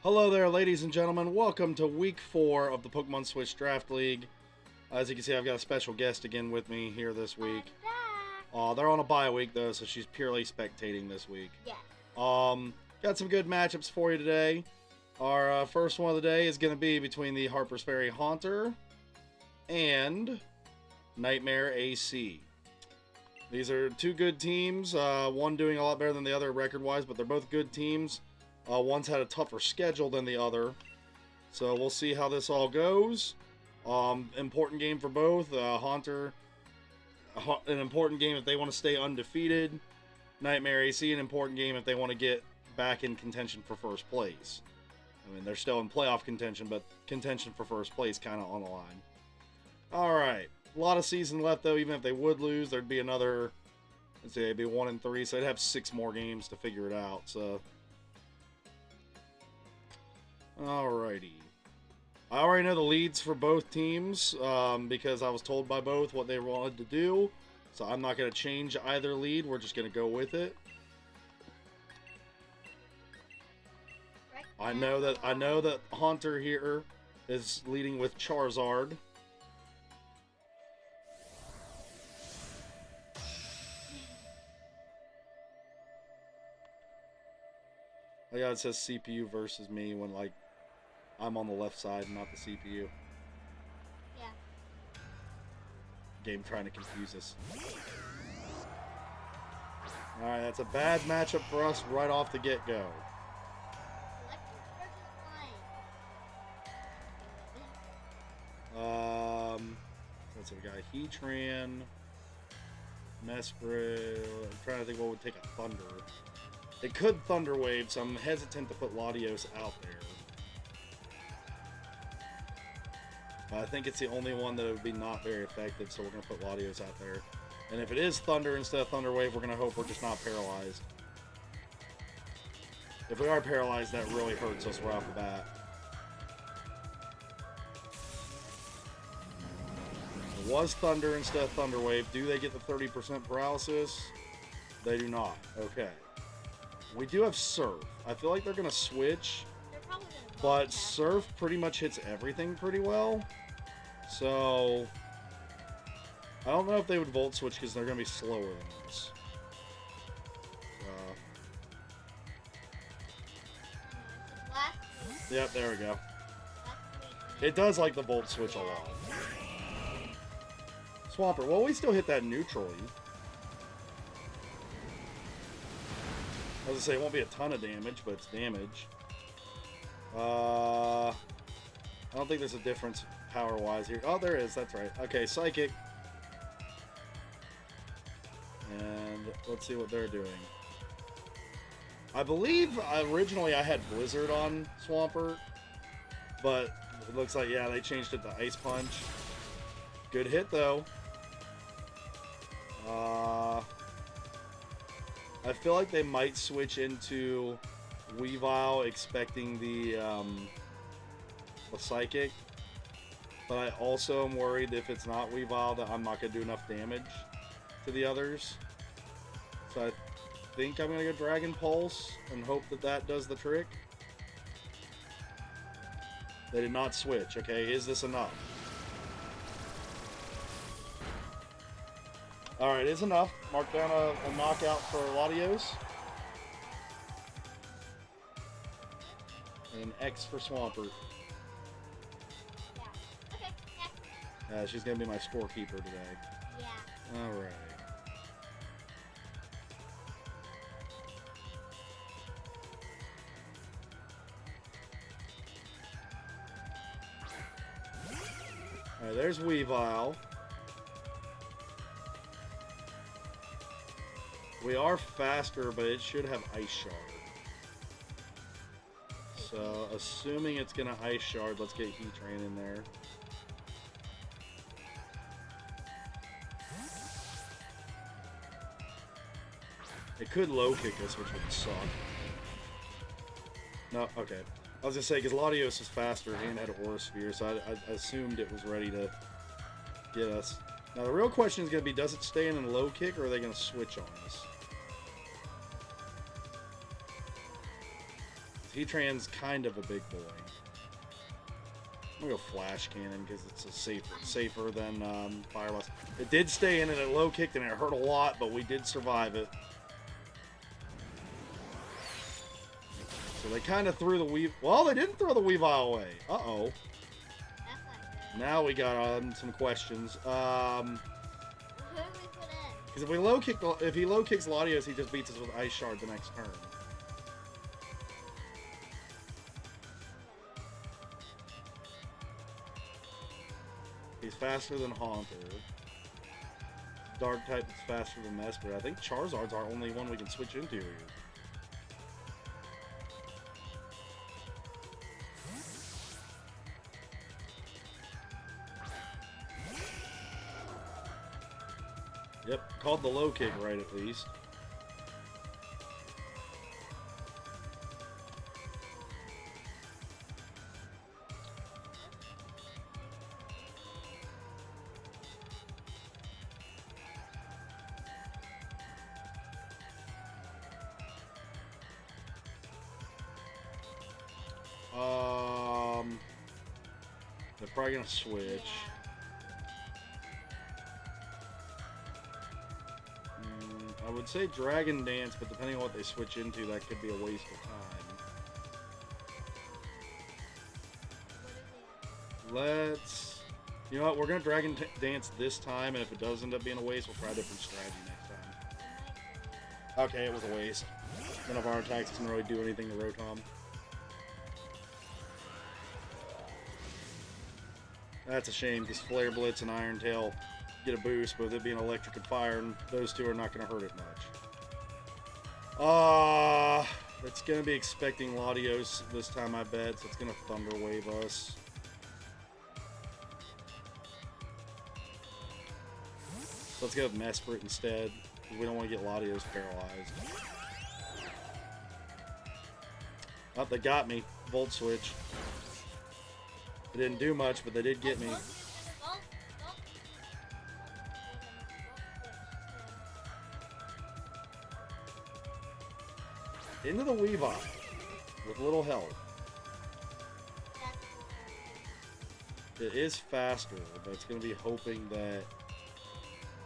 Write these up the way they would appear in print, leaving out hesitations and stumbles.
Hello there, ladies and gentlemen. Welcome to Week 4 of the Pokemon Switch Draft League. As you can see, I've got a special guest again with me here this week. They're on a bye week, though, so she's purely spectating this week. Yeah. Got some good matchups for you today. Our first one of the day is going to be between the Harper's Ferry Haunter and Nightmare AC. These are two good teams, one doing a lot better than the other record-wise, but they're both good teams. One's had a tougher schedule than the other. So we'll see how this all goes. Important game for both. Haunter, an important game if they want to stay undefeated. Nightmare AC, an important game if they want to get back in contention for first place. I mean, they're still in playoff contention, but contention for first place kind of on the line. Alright. A lot of season left, though. Even if they would lose, there'd be another, let's say, it'd be 1-3, so they'd have 6 more games to figure it out, so... Alrighty. I already know the leads for both teams because I was told by both what they wanted to do. So I'm not going to change either lead. We're just going to go with it. I know that Haunter here is leading with Charizard. Yeah, it says CPU versus me when, like, I'm on the left side, not the CPU. Yeah. Game trying to confuse us. Alright, that's a bad matchup for us right off the get-go. Let's see, we got Heatran, Mesprit. I'm trying to think what would take a Thunder. It could Thunder Wave, so I'm hesitant to put Latios out there. I think it's the only one that would be not very effective, so we're going to put Latios out there. And if it is Thunder instead of Thunder Wave, we're going to hope we're just not paralyzed. If we are paralyzed, that really hurts us right off the bat. It was Thunder instead of Thunder Wave. Do they get the 30% paralysis? They do not. Okay. We do have Surf. I feel like they're going to switch. But Surf pretty much hits everything pretty well. So, I don't know if they would Volt Switch because they're going to be slower than us. Yep, there we go. It does like the Volt Switch a lot. Swampert, well, we still hit that neutrally. I was going to say, it won't be a ton of damage, but it's damage. I don't think there's a difference power-wise here. Oh, there is. That's right. Okay, Psychic. And let's see what they're doing. I believe originally I had Blizzard on Swampert, but it looks like, yeah, they changed it to Ice Punch. Good hit, though. I feel like they might switch into Weavile expecting the Psychic, but I also am worried if it's not Weavile that I'm not going to do enough damage to the others. So I think I'm going to go Dragon Pulse and hope that that does the trick. They did not switch. Okay, is this enough? Alright, it's enough. Mark down a knockout for Latios. And X for Swampert. Yeah. Okay. Yeah. She's going to be my scorekeeper today. Yeah. Alright. Alright, there's Weavile. We are faster, but it should have Ice Shard. So, assuming it's going to Ice Shard, let's get Heatran in there. It could low kick us, which would suck. No, okay. I was going to say, because Latios is faster and had Aura Sphere, so I assumed it was ready to get us. Now, the real question is going to be, does it stay in a low kick, or are they going to switch on us? Heatran's kind of a big boy. I'm gonna go Flash Cannon because it's a safer than Fire Blast. It did stay in and it low kicked and it hurt a lot, but we did survive it. So they kind of threw the Weavile. Well, they didn't throw the Weavile away. Uh-oh. Now we got some questions. Because if he low kicks Latios, he just beats us with Ice Shard the next turn. He's faster than Haunter. Dark type is faster than Mesprit. I think Charizard's our only one we can switch into here. Yep, called the low kick right at least. They're probably gonna switch. I would say Dragon Dance, but depending on what they switch into, that could be a waste of time. Let's... You know what? We're going to Dragon Dance this time, and if it does end up being a waste, we'll try a different strategy next time. Okay, it was a waste. None of our attacks can really do anything to Rotom. That's a shame, because Flare Blitz and Iron Tail get a boost, but with it being Electric and Fire, and those two are not going to hurt it much. It's going to be expecting Latios this time, I bet, so it's going to Thunder Wave us. Let's go with Mesprit instead, because we don't want to get Latios paralyzed. Oh, they got me. Volt Switch. It didn't do much, but they did get me. Into the Weavile with little help. It is faster, but it's going to be hoping that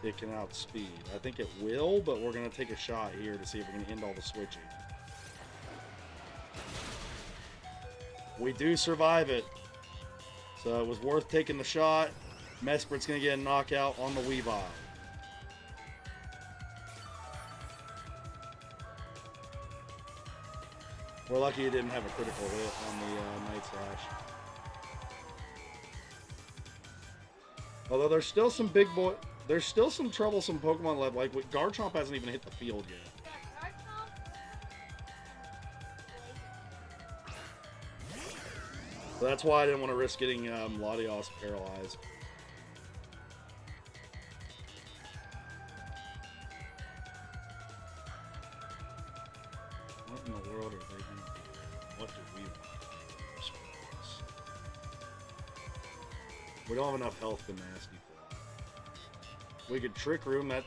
it can outspeed. I think it will, but we're going to take a shot here to see if we can end all the switching. We do survive it. So it was worth taking the shot. Mesprit's going to get a knockout on the Weavile. We're lucky it didn't have a critical hit on the Night Slash. Although there's still some there's still some troublesome Pokemon left. Like Garchomp hasn't even hit the field yet. So that's why I didn't want to risk getting Latios paralyzed. What in the world are they going to do? What do we want to do in response? We don't have enough health to Nasty Plot. We could Trick Room that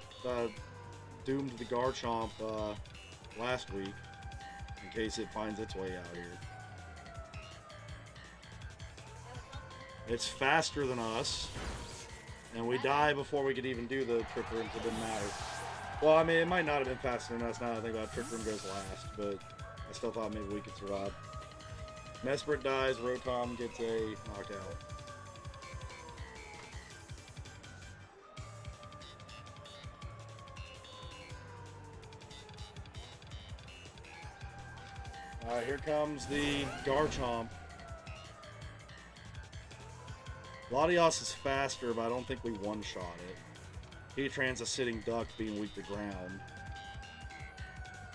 doomed the Garchomp last week in case it finds its way out here. It's faster than us, and we die before we could even do the Trick Room, so it didn't matter. Well, I mean, it might not have been faster than us now that I think about it. Trick Room goes last, but I still thought maybe we could survive. Mesprit dies, Rotom gets a knockout. Alright, here comes the Garchomp. Latios is faster, but I don't think we one-shot it. Heatran's a sitting duck being weak to ground.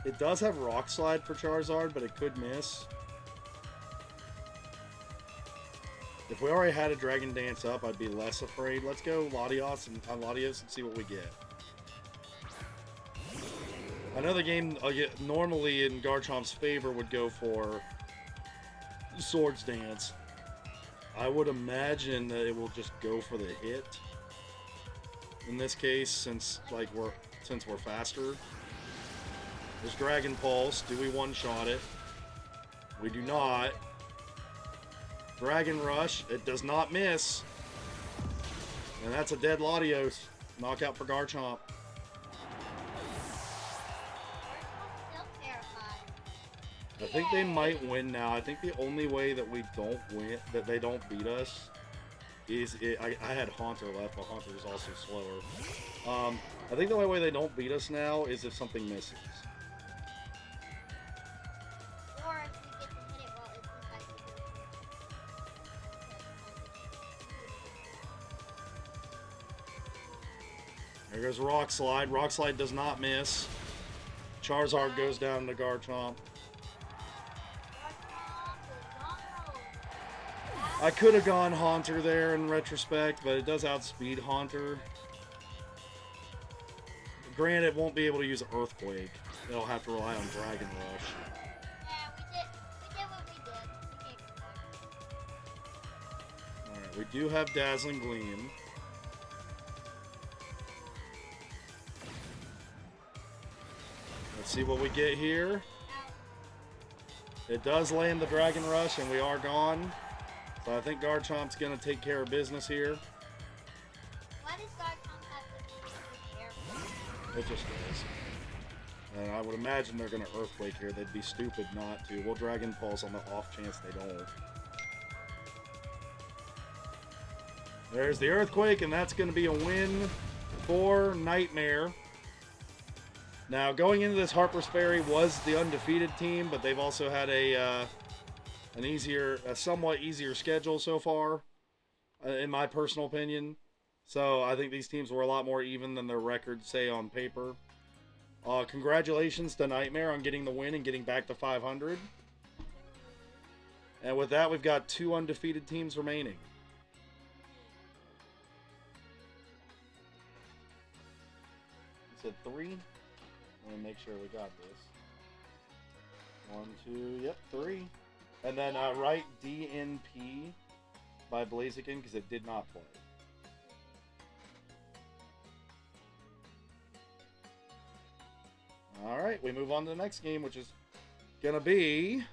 It does have Rock Slide for Charizard, but it could miss. If we already had a Dragon Dance up, I'd be less afraid. Let's go Latios and see what we get. I know the game normally in Garchomp's favor would go for Swords Dance. I would imagine that it will just go for the hit in this case, since we're faster. There's Dragon Pulse. Do we one-shot it? We do not. Dragon Rush. It does not miss. And that's a dead Latios. Knockout for Garchomp. Still terrified. I think they might win now. I think the only way that we don't win, that they don't beat us, is I had Haunter left, but Haunter is also slower. I think the only way they don't beat us now is if something misses. Or if we get to hit it while it's inside the building. There goes Rock Slide. Rock Slide does not miss. Charizard goes down to Garchomp. I could have gone Haunter there in retrospect, but it does outspeed Haunter. Granted, it won't be able to use Earthquake. It'll have to rely on Dragon Rush. Yeah, we did what we did. We can't go back. Alright, we do have Dazzling Gleam. Let's see what we get here. It does land the Dragon Rush, and we are gone. So I think Garchomp's going to take care of business here. Why does Garchomp have to be so careful? It just is. And I would imagine they're going to Earthquake here. They'd be stupid not to. We'll Dragon Pulse on the off chance they don't. There's the Earthquake, and that's going to be a win for Nightmare. Now, going into this, Harper's Ferry was the undefeated team, but they've also had a somewhat easier schedule so far, in my personal opinion. So I think these teams were a lot more even than their records say on paper. Congratulations to Nightmare on getting the win and getting back to 500. And with that, we've got 2 undefeated teams remaining. You said 3? Let me make sure we got this. 1, 2, yep, 3. And then write DNP by Blaziken because it did not play. Alright, we move on to the next game, which is going to be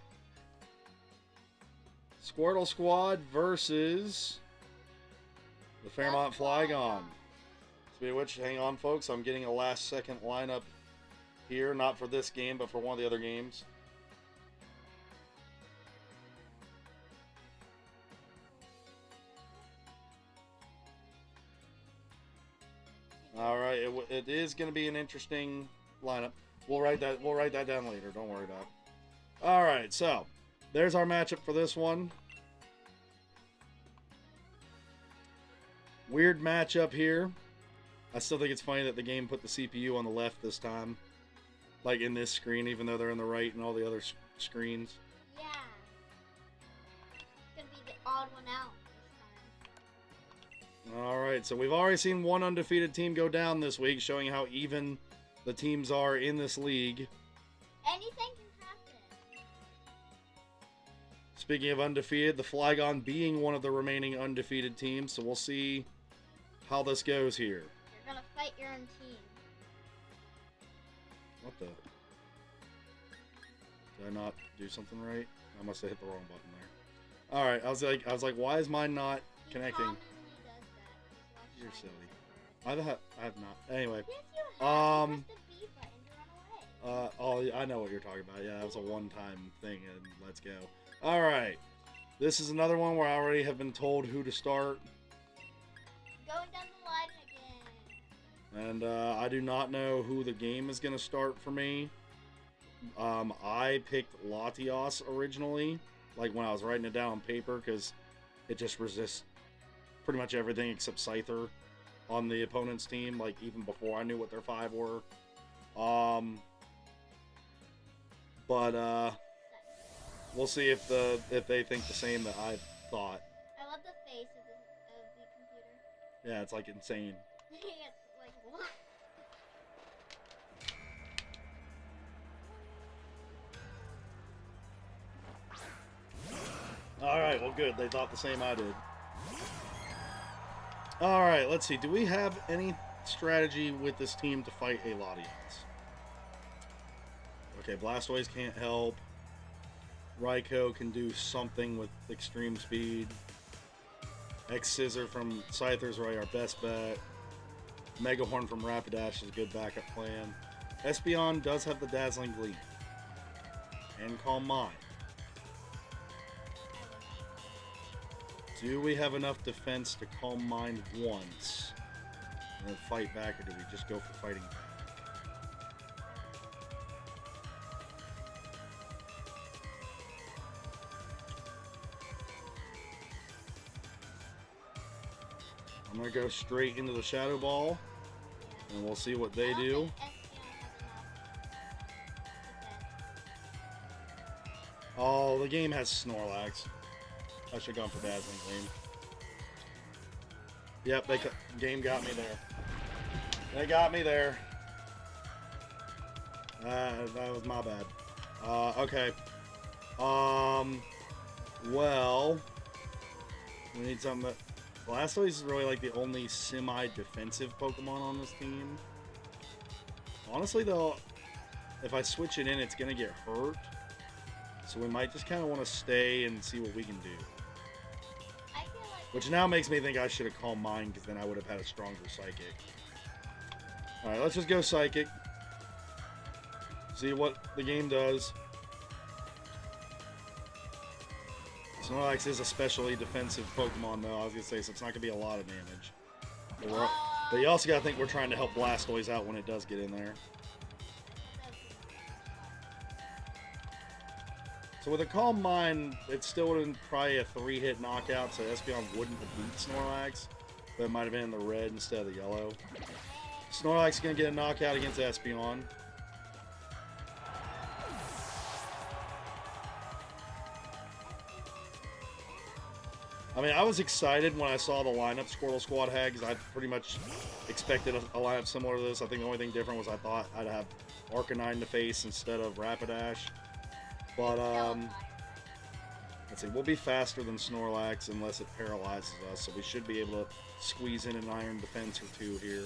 Squirtle Squad versus the Fairmont Flygon. Speaking of which, hang on, folks. I'm getting a last-second lineup here, not for this game, but for one of the other games. All right, it is going to be an interesting lineup. We'll write that down later. Don't worry about it. All right, so there's our matchup for this one. Weird matchup here. I still think it's funny that the game put the CPU on the left this time, like in this screen, even though they're on the right and all the other screens. Yeah. It's gonna be the odd one out this time. All right, so we've already seen one undefeated team go down this week, showing how even the teams are in this league. Anything can happen. Speaking of undefeated, the Flygon being one of the remaining undefeated teams, so we'll see how this goes here. You're gonna fight your own team. What the? Did I not do something right? I must have hit the wrong button there. All right, I was like, why is mine not connecting? He does that. You're silly. I have not. Anyway. Yes, you have. You pressed the B button to run away. Oh, I know what you're talking about. Yeah, that was a one-time thing, and let's go. All right. This is another one where I already have been told who to start. Going down the line again. And I do not know who the game is going to start for me. I picked Latios originally, like when I was writing it down on paper, because it just resists pretty much everything except Scyther on the opponent's team, like even before I knew what their 5 were. But we'll see if they think the same that I thought. I love the face of the computer. Yeah, it's like insane. It's like, what? Alright, well good. They thought the same I did. Alright, let's see. Do we have any strategy with this team to fight a Latios? Okay, Blastoise can't help. Raikou can do something with extreme speed. X-Scissor from Scyther's really our best bet. Mega Horn from Rapidash is a good backup plan. Espeon does have the Dazzling Gleam. And Calm Mind. Do we have enough defense to Calm Mind once? And then fight back, or do we just go for fighting back? I'm going to go straight into the Shadow Ball, and we'll see what they do. Oh, the game has Snorlax. I should have gone for Dazzling Gleam. Yep, game got me there. They got me there. That was my bad. Okay. Well, we need something that... Blastoise is really like the only semi-defensive Pokemon on this team. Honestly, though, if I switch it in, it's going to get hurt. So we might just kind of want to stay and see what we can do. Which now makes me think I should have called mine, because then I would have had a stronger Psychic. Alright, let's just go Psychic. See what the game does. Snorlax is a specially defensive Pokemon, though, I was going to say, so it's not going to be a lot of damage. But you also got to think we're trying to help Blastoise out when it does get in there. So with a Calm Mind, it still would have been probably a 3-hit knockout, so Espeon wouldn't have beat Snorlax, but it might have been in the red instead of the yellow. Snorlax is going to get a knockout against Espeon. I mean, I was excited when I saw the lineup Squirtle Squad had, because I pretty much expected a lineup similar to this. I think the only thing different was I thought I'd have Arcanine to face instead of Rapidash. But, let's see, we'll be faster than Snorlax unless it paralyzes us, so we should be able to squeeze in an Iron Defense or two here.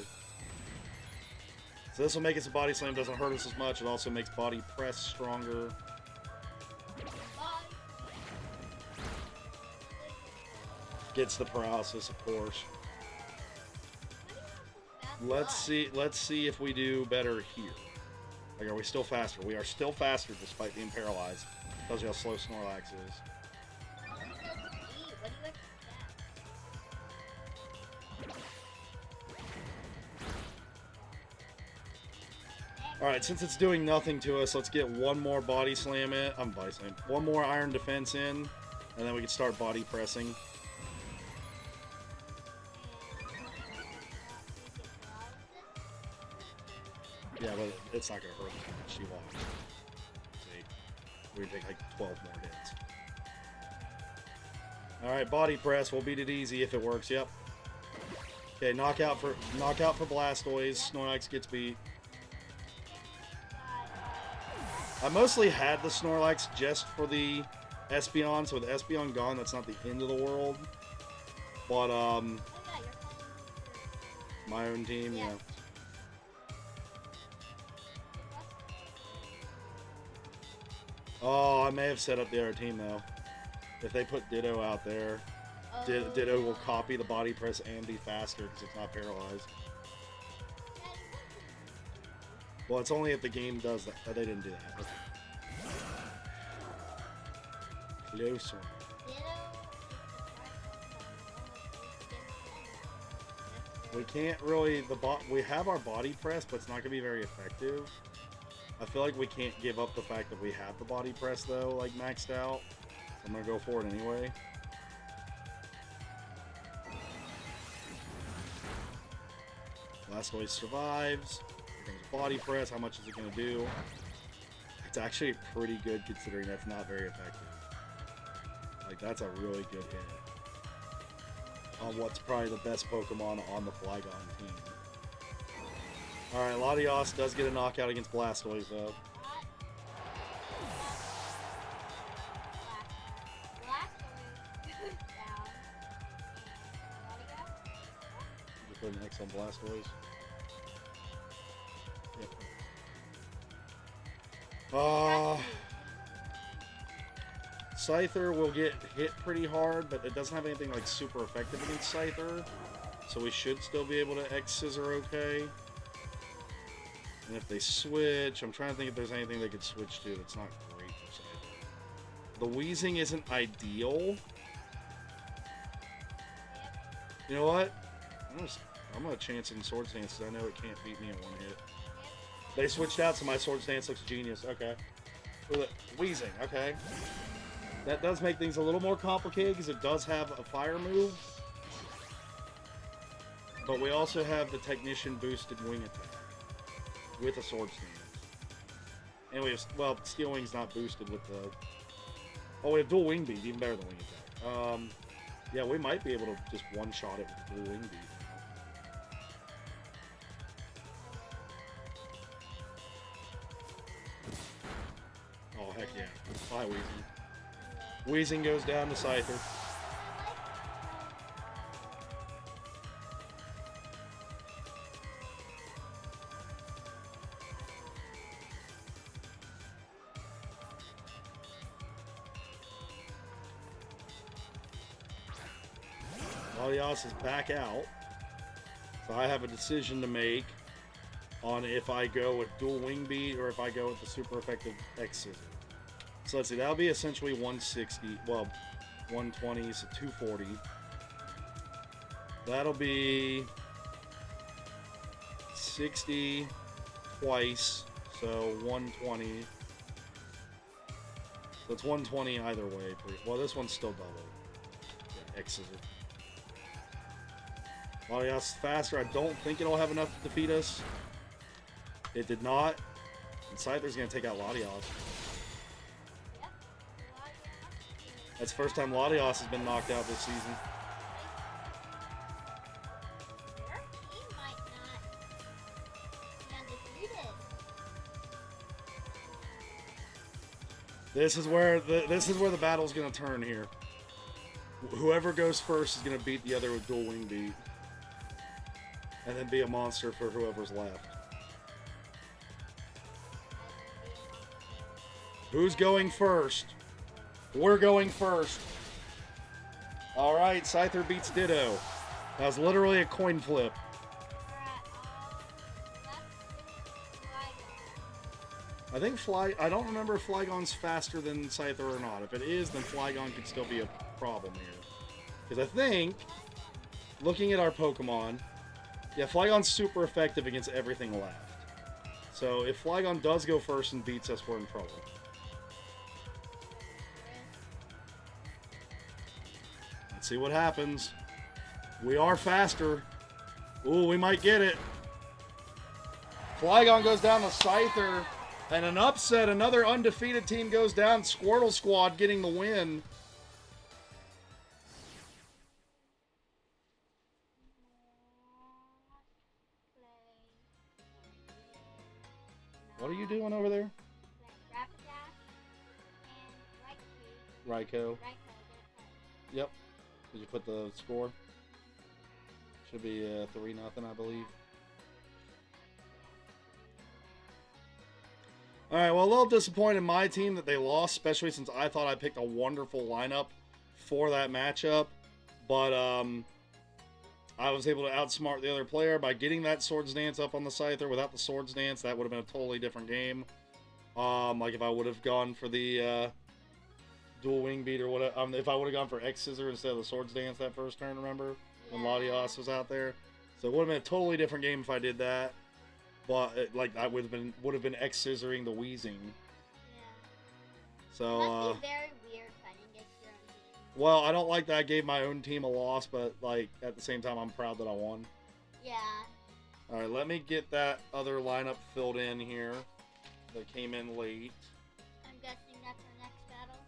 So this will make it so Body Slam doesn't hurt us as much. It also makes Body Press stronger. Gets the paralysis, of course. Let's see if we do better here. Like, are we still faster? We are still faster despite being paralyzed. Tells you how slow Snorlax is. Alright, since it's doing nothing to us, let's get one more Body Slam in. One more Iron Defense in, and then we can start Body Pressing. Yeah, but it's not going to hurt me. She won't. See? We're going to take like 12 more hits. Alright, Body Press. We'll beat it easy if it works. Yep. Okay, knockout for Blastoise. Snorlax gets beat. I mostly had the Snorlax just for the Espeon, so with Espeon gone, that's not the end of the world. But, my own team, yeah. Oh, I may have set up the other team, though. If they put Ditto out there, Ditto will copy the Body Press and be faster because it's not paralyzed. Well, it's only if the game does that. Oh, they didn't do that. Okay. Close one. We can't really... we have our Body Press, but it's not going to be very effective. I feel like we can't give up the fact that we have the Body Press, though, like, maxed out. So I'm going to go for it anyway. Blastoise survives. Here comes Body Press. How much is it going to do? It's actually pretty good considering that's not very effective. Like, that's a really good hit. On what's probably the best Pokemon on the Flygon team. Alright, Latios does get a knockout against Blastoise, though. Just put an X on Blastoise. Yep. Scyther will get hit pretty hard, but it doesn't have anything like super effective against Scyther. So we should still be able to X-Scissor okay. And if they switch, I'm trying to think if there's anything they could switch to that's not great for Scyther. The Wheezing isn't ideal. You know what? I'm gonna chance it in Swords Dance because I know it can't beat me in one hit. They switched out, so my Swords Dance looks genius. Okay. Wheezing, okay. That does make things a little more complicated because it does have a fire move. But we also have the Technician boosted wing attack with a Swords Dance. And we have, well, Steel Wing's not boosted with the... Oh, we have dual wing beat, even better than wing attack. Yeah, we might be able to just one-shot it with the dual wing beat. Oh, heck yeah. Bye, Wheezing. Wheezing goes down to Scyther. Latias is back out. So I have a decision to make on if I go with dual wing beat or if I go with the super effective X-Scissor. So let's see, that'll be essentially 160, well, 120, so 240. That'll be 60 twice, so 120. So it's 120 either way. Well, this one's still double. Yeah, X-Scissor. Latias is faster. I don't think it'll have enough to defeat us. It did not. And Scyther's going to take out Latias. That's the first time Latias has been knocked out this season. Their team might not be undefeated. This is where the battle's going to turn here. Whoever goes first is going to beat the other with dual wing beat. And then be a monster for whoever's left. Who's going first? We're going first. Alright, Scyther beats Ditto. That was literally a coin flip. I think I don't remember if Flygon's faster than Scyther or not. If it is, then Flygon could still be a problem here. Because I think, looking at our Pokemon, yeah, Flygon's super effective against everything left. So if Flygon does go first and beats us, we're in trouble. Let's see what happens. We are faster. Ooh, we might get it. Flygon goes down to Scyther. And an upset, another undefeated team goes down. Squirtle Squad getting the win. What are you doing over there? Raikou. Yep. Did you put the score? Should be 3-0, I believe. Alright, well, a little disappointed in my team that they lost, especially since I thought I picked a wonderful lineup for that matchup. But I was able to outsmart the other player by getting that Swords Dance up on the Scyther. Without the Swords Dance, that would have been a totally different game. Like if I would have gone for the dual wing beat or whatever. If I would have gone for X-Scissor instead of the Swords Dance that first turn, remember? When Latias was out there. So it would have been a totally different game if I did that. But like I would have been X-Scissoring the Wheezing. Yeah. So It must be very weird fighting against your own team. well, I don't like that I gave my own team a loss, but like at the same time I'm proud that I won. Yeah. Alright, let me get that other lineup filled in here that came in late. I'm guessing that's our next battle.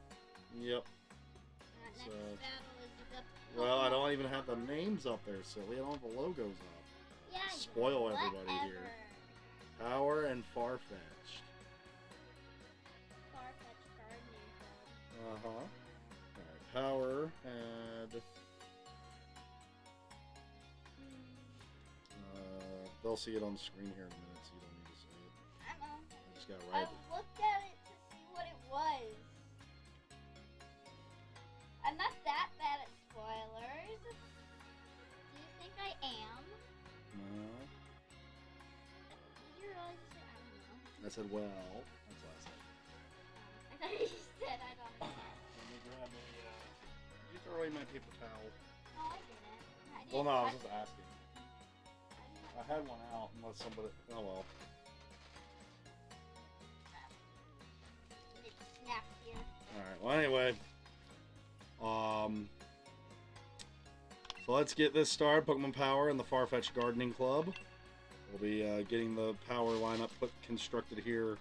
Yep. Our next So- battle is the Well, I don't even have the names up there, silly. I don't have the logos up. Yeah, Spoil everybody whatever. here. Power and Farfetch'd. Far-fetched card name. Uh-huh. Alright, Power had... they'll see it on the screen here in a minute, so you don't need to say it. I don't know. I just got I right. looked at it to see what it was. I am. No. Did you really just say I don't know? I said, well. That's what I said. I thought you said I don't know. Let me grab a, did you throw away my paper towel? No, I didn't. I didn't Well, no, I was touch just it. asking. I had one out unless somebody. Oh well. It snapped here. Alright, well, anyway. So let's get this started. Pokemon Power and the Farfetch'd Gardening Club. We'll be getting the power lineup constructed here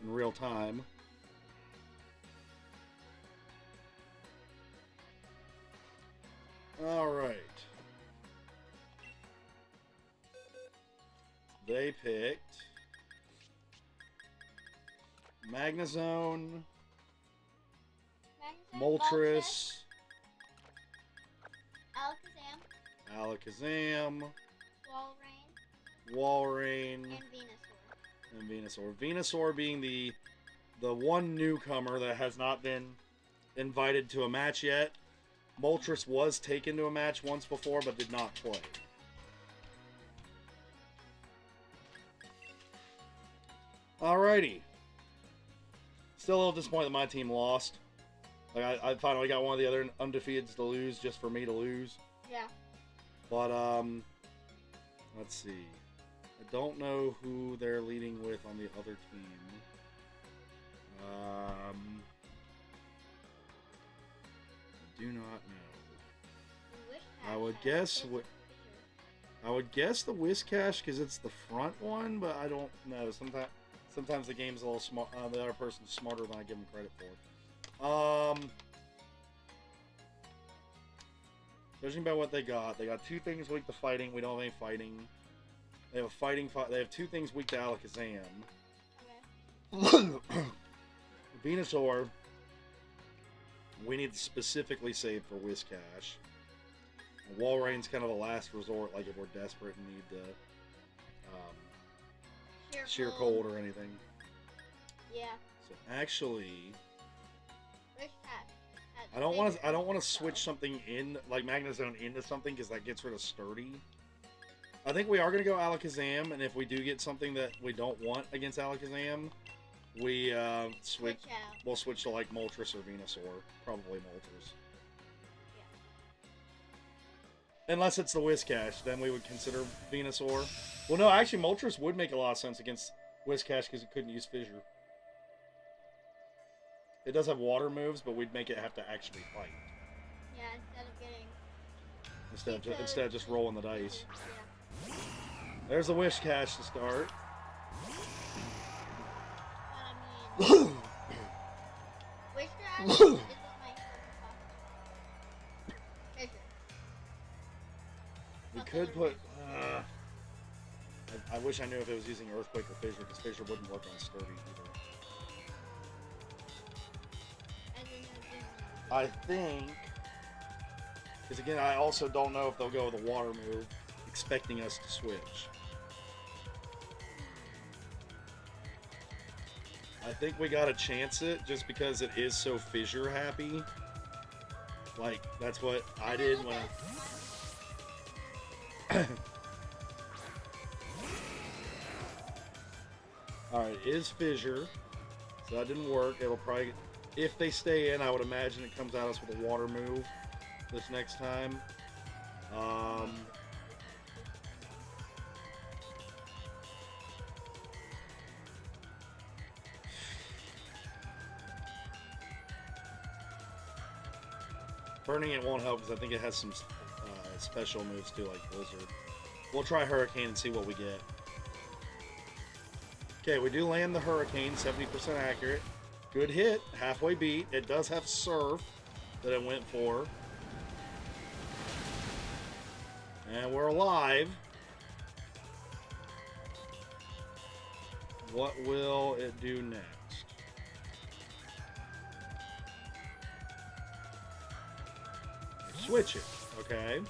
in real time. Alright. They picked Magnezone, Moltres, Alakazam, Alakazam, Walrein, Walrein, and Venusaur. and Venusaur. Venusaur being the one newcomer that has not been invited to a match yet. Moltres was taken to a match once before, but did not play. Alrighty. Still a little disappointed that my team lost. Like I finally got one of the other undefeateds to lose just for me to lose. Yeah. But let's see. I don't know who they're leading with on the other team. I do not know. I would guess the Whiscash because it's the front one, but I don't know. Sometimes the game's a little smart. The other person's smarter than I give them credit for. Judging by what they got two things weak to fighting. We don't have any fighting. They have a fighting. They have two things weak to Alakazam. Okay. Venusaur. We need to specifically save for Whiscash. Walrein's kind of a last resort, like if we're desperate and need to sheer cold or anything. Yeah. So actually, Which hat? I don't want to switch something in like Magnezone into something because that gets rid of Sturdy. I think we are going to go Alakazam, and if we do get something that we don't want against Alakazam, we switch. We'll switch to like Moltres or Venusaur, probably Moltres. Yeah. Unless it's the Whiscash, then we would consider Venusaur. Well, no, actually, Moltres would make a lot of sense against Whiscash because it couldn't use Fissure. It does have water moves, but we'd make it have to actually fight. Yeah, instead of getting... Instead of just rolling the dice. Yeah. There's the Whiscash to start. But I mean... Whiscash is what my Fissure. We could put... I wish I knew if it was using Earthquake or Fissure, because Fissure wouldn't work on Sturdy either. I think... Because again, I also don't know if they'll go with a water move, expecting us to switch. I think we gotta chance it, just because it is so Fissure happy. Like, that's what I did when I... Alright, it is Fissure. So that didn't work. It'll probably... If they stay in, I would imagine it comes at us with a water move this next time. Burning it won't help because I think it has some special moves too, like Blizzard. We'll try Hurricane and see what we get. Okay, we do land the Hurricane, 70% accurate. Good hit, halfway beat. It does have Surf that it went for. And we're alive. What will it do next? Switch it, okay.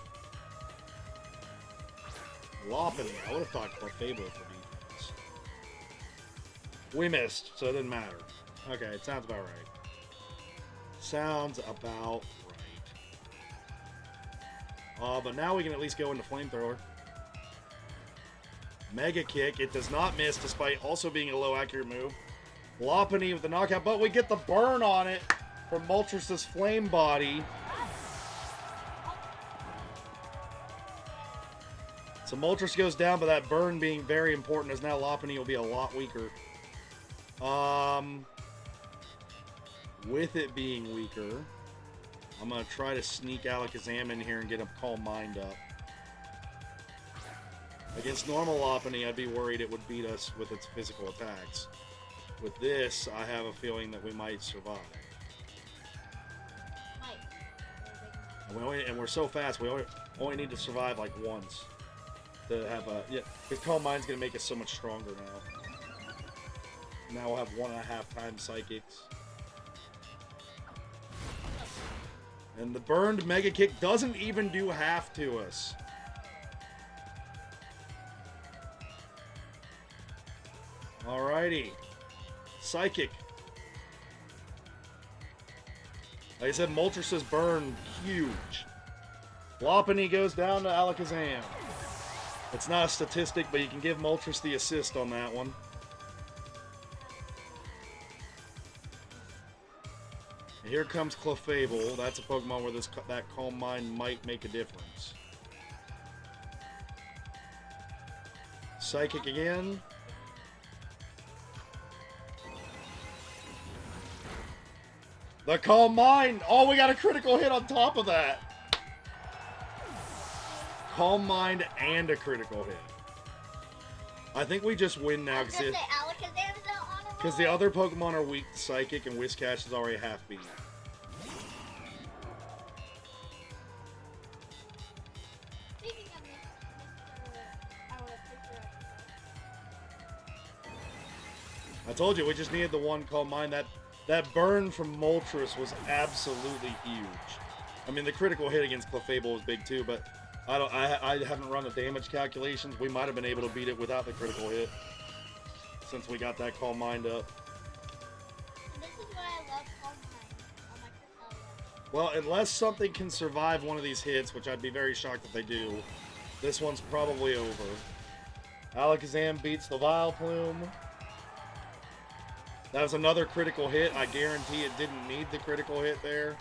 Lopunny. I would have thought Clefable for defense. We missed, so it didn't matter. Okay, it sounds about right. Sounds about right. But now we can at least go into Flamethrower. Mega Kick. It does not miss, despite also being a low accurate move. Lopunny with the knockout, but we get the burn on it from Moltres' Flame Body. So Moltres goes down, but that burn being very important, as now Lopunny will be a lot weaker. With it being weaker, I'm going to try to sneak Alakazam in here and get him Calm Mind up. Against normal Lopunny, I'd be worried it would beat us with its physical attacks. With this, I have a feeling that we might survive. And we're so fast, we only need to survive like once. To have a... Yeah, because Calm Mind's going to make us so much stronger now. Now we'll have 1.5 times Psychics. And the burned Mega Kick doesn't even do half to us. Alrighty. Psychic. Like I said, Moltres' burn, huge. Lopunny goes down to Alakazam. It's not a statistic, but you can give Moltres the assist on that one. And here comes Clefable. That's a Pokemon where that Calm Mind might make a difference. Psychic again. The Calm Mind! Oh, we got a critical hit on top of that! Calm Mind and a critical hit. I think we just win now because the other Pokemon are weak to Psychic and Whiscash is already half beat. I told you, we just needed the one Calm Mind. That burn from Moltres was absolutely huge. I mean, the critical hit against Clefable was big too, but I haven't run the damage calculations. We might have been able to beat it without the critical hit, since we got that Calm Mind up. This is why I love Calm Mind on my Cresselia. Well, unless something can survive one of these hits, which I'd be very shocked if they do, this one's probably over. Alakazam beats the Vileplume. That was another critical hit. I guarantee it didn't need the critical hit there.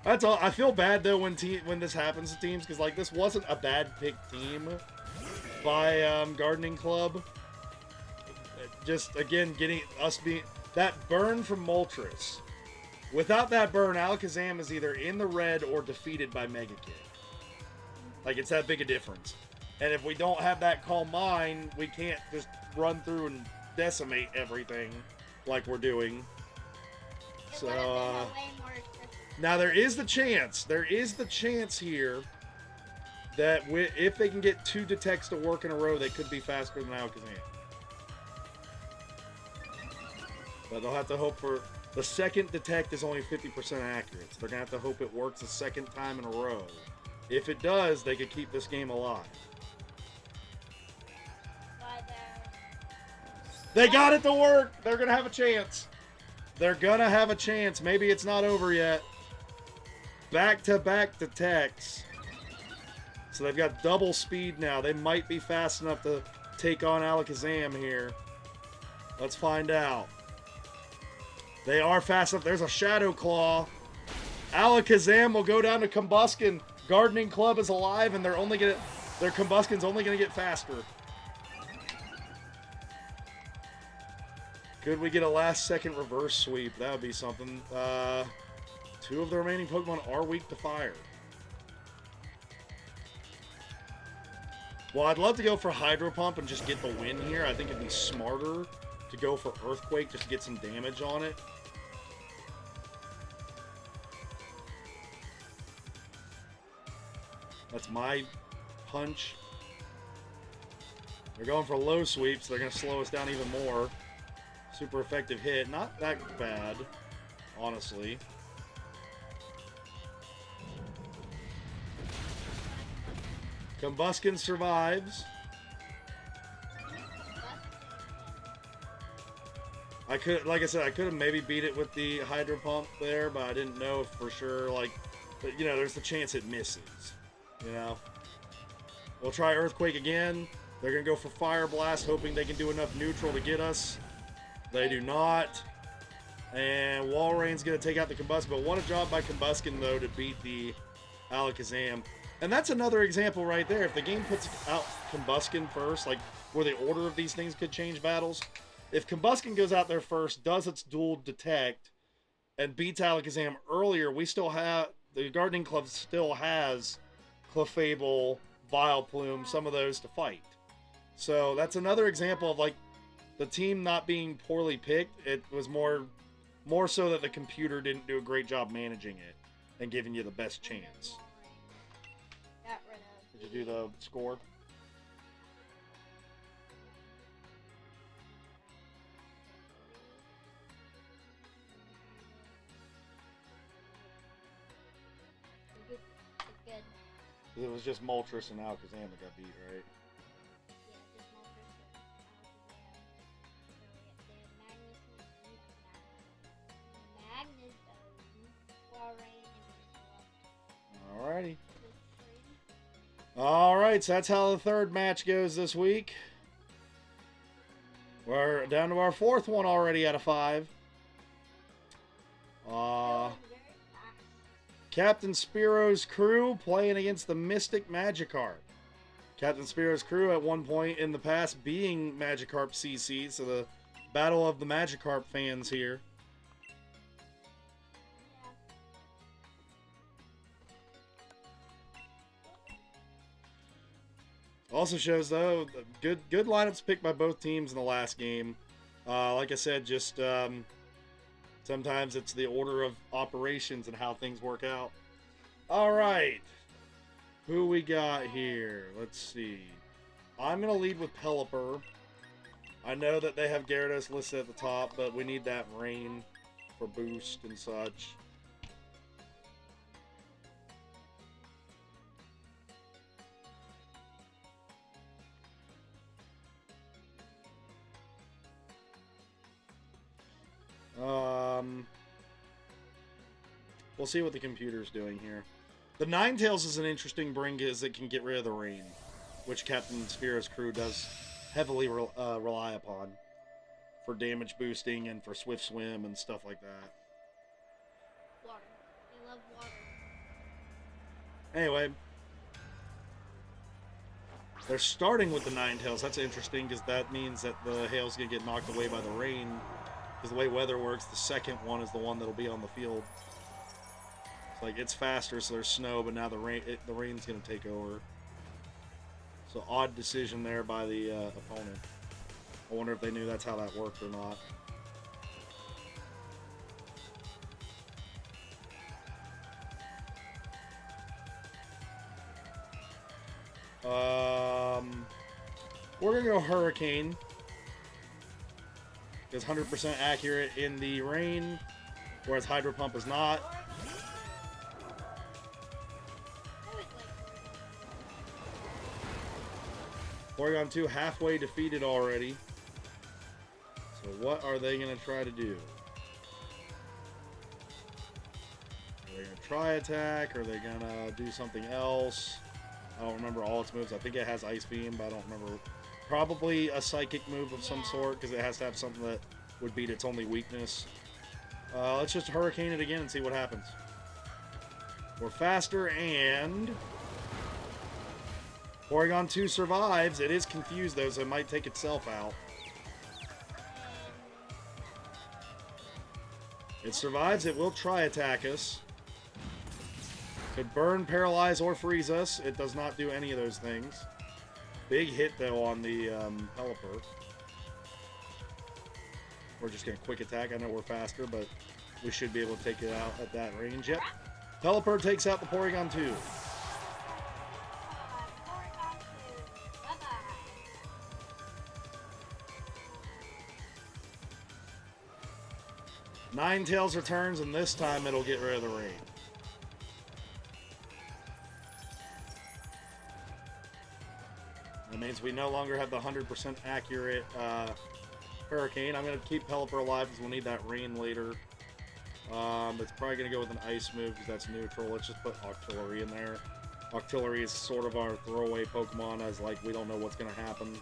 That's all. I feel bad though when this happens to teams, because like this wasn't a bad picked team by Gardening Club. Just again being that burn from Moltres. Without that burn, Alakazam is either in the red or defeated by Mega Kick. Like it's that big a difference. And if we don't have that Calm Mind, we can't just run through and decimate everything like we're doing. So now there is the chance here that if they can get 2 detects to work in a row, they could be faster than Alakazam. But they'll have to hope for... The second detect is only 50% accurate, so they're going to have to hope it works a second time in a row. If it does, they could keep this game alive. They got it to work! They're going to have a chance. They're going to have a chance. Maybe it's not over yet. Back-to-back detects. So they've got double speed now. They might be fast enough to take on Alakazam here. Let's find out. They are fast enough. There's a Shadow Claw. Alakazam will go down to Combuskin. Gardening Club is alive, and their Combuskin's only going to get faster. Could we get a last-second reverse sweep? That would be something. 2 of the remaining Pokemon are weak to fire. Well, I'd love to go for Hydro Pump and just get the win here. I think it'd be smarter to go for Earthquake just to get some damage on it. That's my hunch. They're going for low sweeps. They're going to slow us down even more. Super effective hit. Not that bad, honestly. Combuskin survives. Like I said, I could have maybe beat it with the Hydro Pump there, but I didn't know for sure. Like, but, you know, there's the chance it misses. You know, we'll try Earthquake again. They're gonna go for Fire Blast, hoping they can do enough neutral to get us. They do not. And Walreign's gonna take out the Combuskin, but what a job by Combuskin though to beat the Alakazam. And that's another example right there. If the game puts out Combuskin first, like where the order of these things could change battles. If Combuskin goes out there first, does its dual detect, and beats Alakazam earlier, we still have, the Gardening Club still has Clefable, Vileplume, some of those to fight. So that's another example of like the team not being poorly picked. It was more so that the computer didn't do a great job managing it and giving you the best chance. Got rid of. Did you do the score? It's good. It was just Moltres and Alakazam that got beat, right? Yeah, just Moltres and Magnus, Walrein, and Alrighty. Alright, so that's how the third match goes this week. We're down to our fourth one already out of 5. Captain Spiro's crew playing against the Mystic Magikarp. Captain Spiro's crew at one point in the past being Magikarp CC, so the battle of the Magikarp fans here. Also shows though good lineups picked by both teams in the last game. Like I said, just sometimes it's the order of operations and how things work out. All right, who we got here? Let's see. I'm gonna lead with Pelipper. I know that they have Gyarados listed at the top, but we need that rain for boost and such. We'll see what the computer's doing here. The Ninetales is an interesting bring because it can get rid of the rain, which Captain Spiro's crew does heavily rely upon for damage boosting and for Swift Swim and stuff like that. water. They love water. Anyway, they're starting with the Ninetales. That's interesting because that means that the hail's going to get knocked away by the rain. Because the way weather works, the second one is the one that'll be on the field. It's like it's faster, so there's snow, but now the rain's going to take over. So odd decision there by the opponent. I wonder if they knew that's how that worked or not. We're going to go Hurricane. It's 100% accurate in the rain, whereas Hydro Pump is not. Porygon 2 halfway defeated already. So what are they going to try to do? Are they going to try attack? Are they going to do something else? I don't remember all its moves. I think it has Ice Beam, but I don't remember. Probably a Psychic move of some sort, because it has to have something that would beat its only weakness. Let's just Hurricane it again and see what happens. We're faster, and Porygon 2 survives. It is confused, though, so it might take itself out. It survives. It will try attack us. Could burn, paralyze, or freeze us. It does not do any of those things. Big hit, though, on the Pelipper. We're just going to quick attack. I know we're faster, but we should be able to take it out at that range. Yep. Pelipper takes out the Porygon 2. Ninetales returns, and this time it'll get rid of the rain. That means we no longer have the 100% accurate Hurricane. I'm going to keep Pelipper alive because we'll need that rain later. It's probably going to go with an Ice move because that's neutral. Let's just put Octillery in there. Octillery is sort of our throwaway Pokemon, as like we don't know what's gonna happen.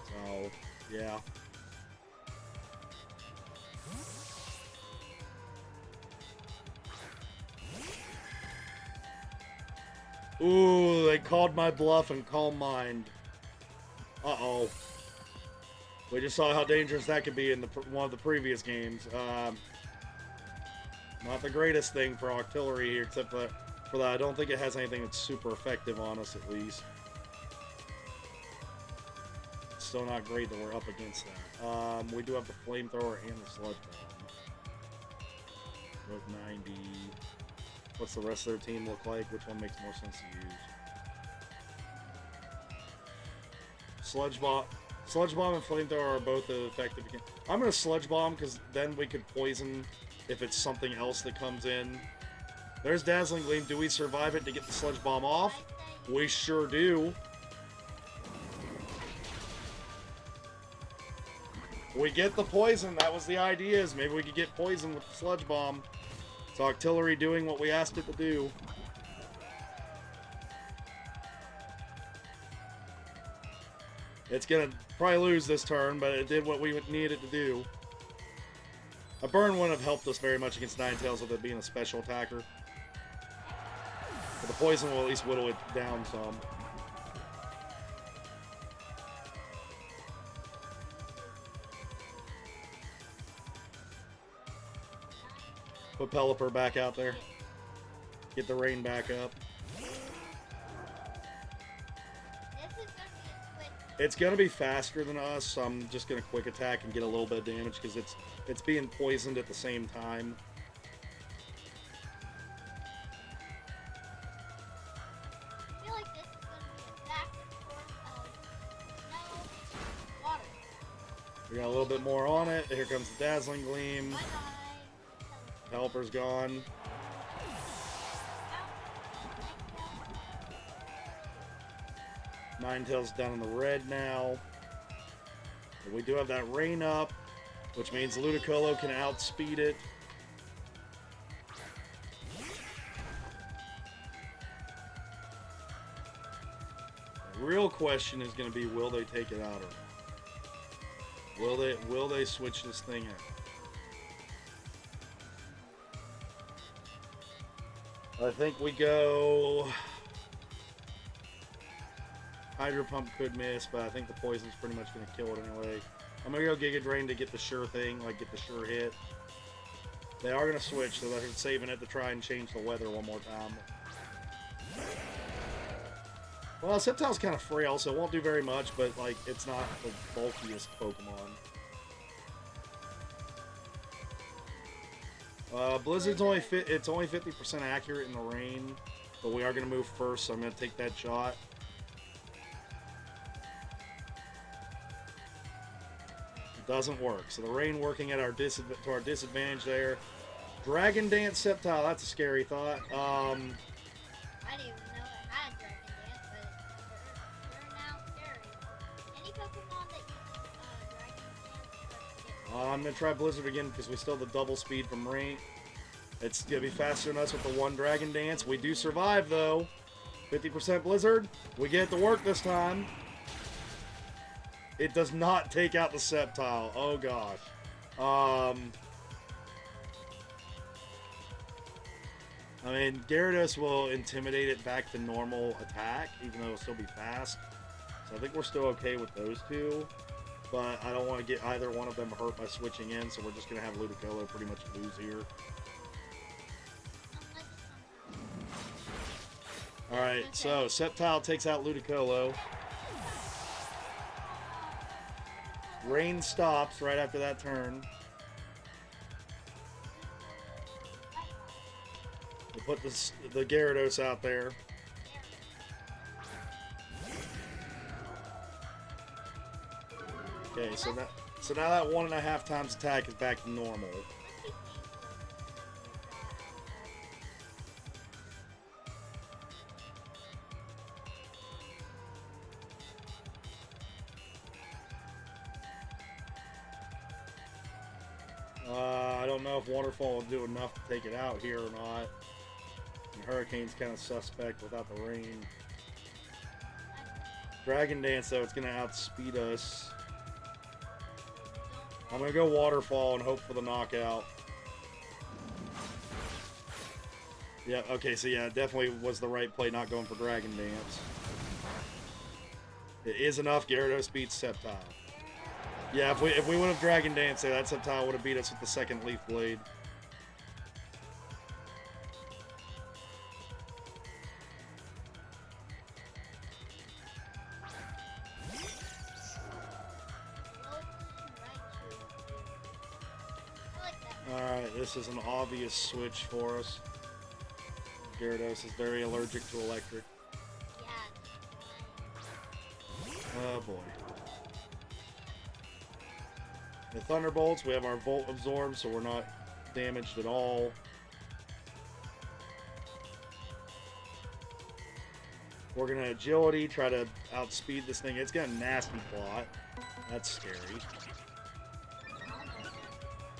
So, yeah. Ooh, they called my bluff and Calm Mind. Uh-oh. We just saw how dangerous that could be in one of the previous games. Not the greatest thing for Octillery here, except for that I don't think it has anything that's super effective on us, at least. It's still not great that we're up against that. We do have the Flamethrower and the Sludge Bomb. Both 90. What's the rest of their team look like? Which one makes more sense to use? Sludge Bomb and Flamethrower are both effective again. I'm going to Sludge Bomb because then we could poison if it's something else that comes in. There's Dazzling Gleam. Do we survive it to get the Sludge Bomb off? We sure do. We get the poison. That was the idea, is maybe we could get poison with the Sludge Bomb. It's Octillery doing what we asked it to do. It's going to probably lose this turn, but it did what we needed it to do. A burn wouldn't have helped us very much against Ninetales with it being a special attacker. But the poison will at least whittle it down some. Put Pelipper back out there. Get the rain back up. It's going to be faster than us, so I'm just going to quick attack and get a little bit of damage because it's being poisoned at the same time. I feel like this is going to be a back and forth of no water. We got a little bit more on it. Here comes the Dazzling Gleam. Bye-bye. Helper's gone. Ninetales down in the red now. But we do have that rain up, which means Ludicolo can outspeed it. The real question is going to be, will they take it out or not? Will they switch this thing out? I think we go... Hydro Pump could miss, but I think the poison's pretty much going to kill it anyway. I'm going to go Giga Drain to get the sure thing, like get the sure hit. They are going to switch, so they're saving it to try and change the weather one more time. Well, Sceptile's kind of frail, so it won't do very much, but like it's not the bulkiest Pokemon. Blizzard's only 50% accurate in the rain, but we are going to move first, so I'm going to take that shot. Doesn't work. So the rain working at our disadvantage there. Dragon Dance Sceptile, that's a scary thought. I didn't even know it had Dragon Dance, but they're now scary. Any Pokemon that uses Dragon Dance? I'm going to try Blizzard again because we still have the double speed from rain. It's going to be faster than us with the one Dragon Dance. We do survive though. 50% Blizzard. We get it to work this time. It does not take out the Sceptile. Oh gosh. I mean, Gyarados will intimidate it back to normal attack, even though it'll still be fast. So I think we're still okay with those two. But I don't want to get either one of them hurt by switching in, so we're just going to have Ludicolo pretty much lose here. Alright, so Sceptile takes out Ludicolo. Rain stops right after that turn. We'll put the Gyarados out there. Okay, so now that 1.5 times attack is back to normal. I don't know if Waterfall will do enough to take it out here or not. And Hurricane's kind of suspect without the rain. Dragon Dance, though, it's going to outspeed us. I'm going to go Waterfall and hope for the knockout. Yeah, okay, so yeah, it definitely was the right play not going for Dragon Dance. It is enough. Gyarados beats Sceptile. Yeah, if we would have Dragon Dance, that Sceptile would have beat us with the second Leaf Blade. Alright, this is an obvious switch for us. Gyarados is very allergic to electric. Oh boy. The Thunderbolts, we have our Volt Absorb, so we're not damaged at all. We're going to Agility, try to outspeed this thing. It's got a nasty plot. That's scary.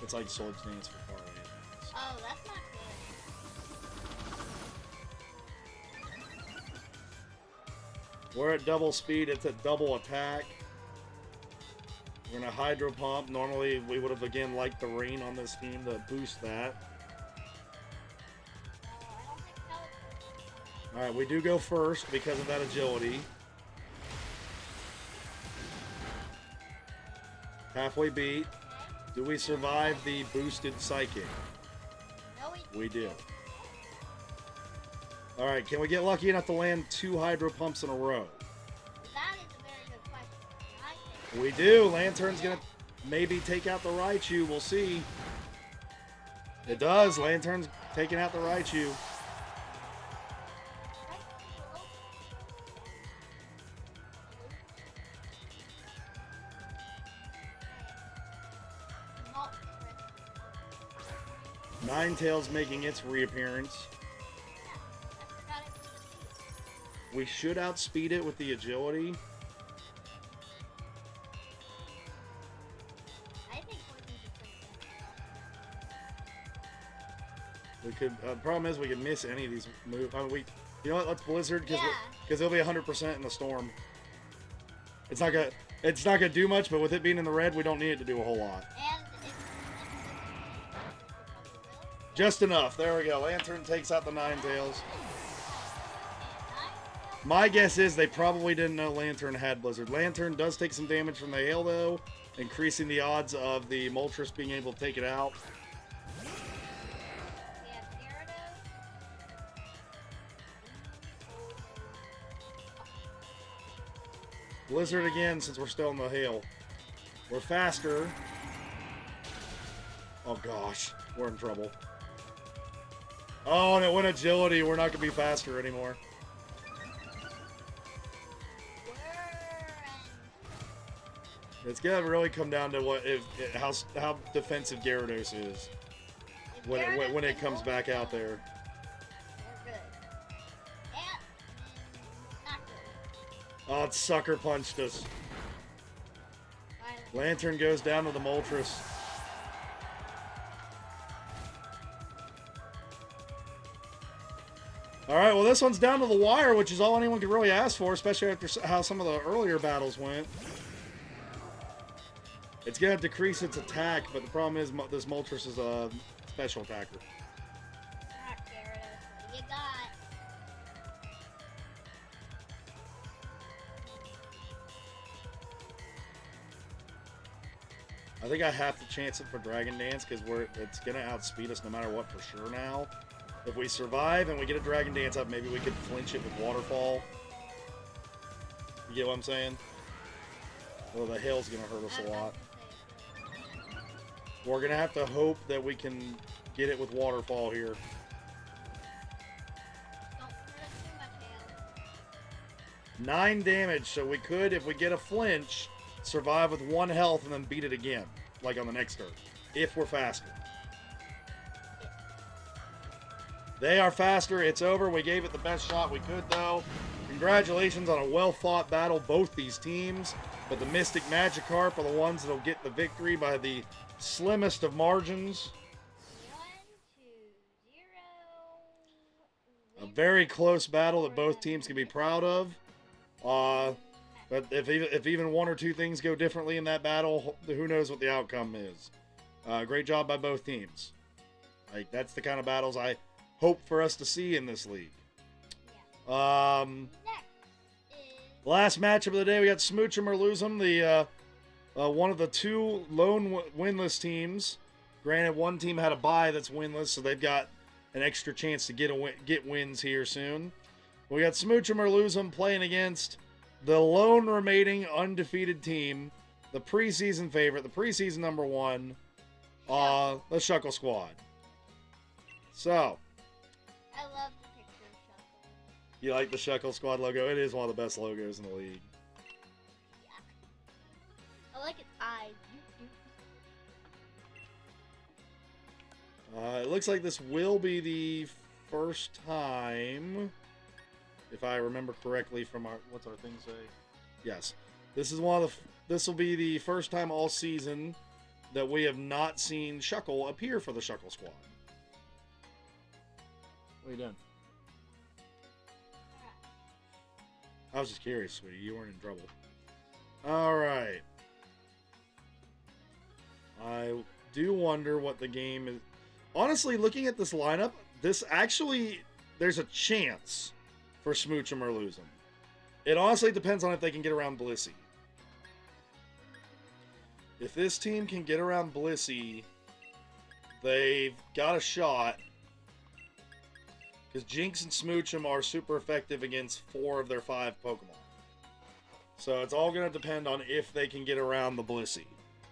It's like Swords Dance for far away. Oh, that's not good. We're at double speed. It's at double attack. We're going to Hydro Pump. Normally, we would have, again, liked the rain on this team to boost that. Alright, we do go first because of that agility. Halfway beat. Do we survive the boosted Psychic? No, we do. Alright, can we get lucky enough to land 2 Hydro Pumps in a row? That is a very good question. We do. Lantern's going to maybe take out the Raichu. We'll see. It does. Lantern's taking out the Raichu. Ninetales making its reappearance. We should outspeed it with the agility. We could. The problem is we could miss any of these moves. I mean, you know what? Let's Blizzard because it'll be 100% in the storm. It's not gonna do much, but with it being in the red, we don't need it to do a whole lot. Just enough. There we go. Lantern takes out the Ninetales. My guess is they probably didn't know Lantern had Blizzard. Lantern does take some damage from the hail, though, increasing the odds of the Moltres being able to take it out. Blizzard again, since we're still in the hail. We're faster. Oh gosh, we're in trouble. Oh, and it went agility. We're not going to be faster anymore. It's going to really come down to how defensive Gyarados is when it comes back out there. Oh, it sucker punched us. Lantern goes down to the Moltres. Alright, well this one's down to the wire, which is all anyone could really ask for, especially after how some of the earlier battles went. It's going to decrease its attack, but the problem is this Moltres is a special attacker. You got. I think I have to chance it for Dragon Dance because it's going to outspeed us no matter what for sure now. If we survive and we get a Dragon Dance up, maybe we could flinch it with Waterfall. You get what I'm saying? Well, the hail's going to hurt us a lot. We're going to have to hope that we can get it with Waterfall here. Don't put us too much hail. 9 damage, so we could, if we get a flinch, survive with 1 health and then beat it again, like on the next turn, if we're faster. They are faster. It's over. We gave it the best shot we could, though. Congratulations on a well-fought battle, both these teams. But the Mystic Magikarp are the ones that'll get the victory by the slimmest of margins. 1-0. A very close battle that both teams can be proud of. But if even one or two things go differently in that battle, who knows what the outcome is. Great job by both teams. Like, that's the kind of battles I hope for us to see in this league. Last matchup of the day, we got Smooch 'em or Lose 'em, the one of the two lone winless teams. Granted, one team had a bye that's winless, so they've got an extra chance to get wins here soon. We got Smooch 'em or Lose 'em playing against the lone remaining undefeated team, the preseason favorite, the preseason number one, the Shuckle Squad. So, I love the picture of Shuckle. You like the Shuckle Squad logo? It is one of the best logos in the league. Yeah. I like its eyes. It looks like this will be the first time, if I remember correctly from our, what's our thing say? Yes. This will be the first time all season that we have not seen Shuckle appear for the Shuckle Squad. What are you doing? I was just curious, sweetie. You weren't in trouble. Alright. I do wonder what the game is. Honestly, looking at this lineup, there's a chance for Smooch 'em or Lose 'em. It honestly depends on if they can get around Blissey. If this team can get around Blissey, they've got a shot. Because Jinx and Smooch 'em are super effective against 4 of their 5 Pokemon. So it's all going to depend on if they can get around the Blissey.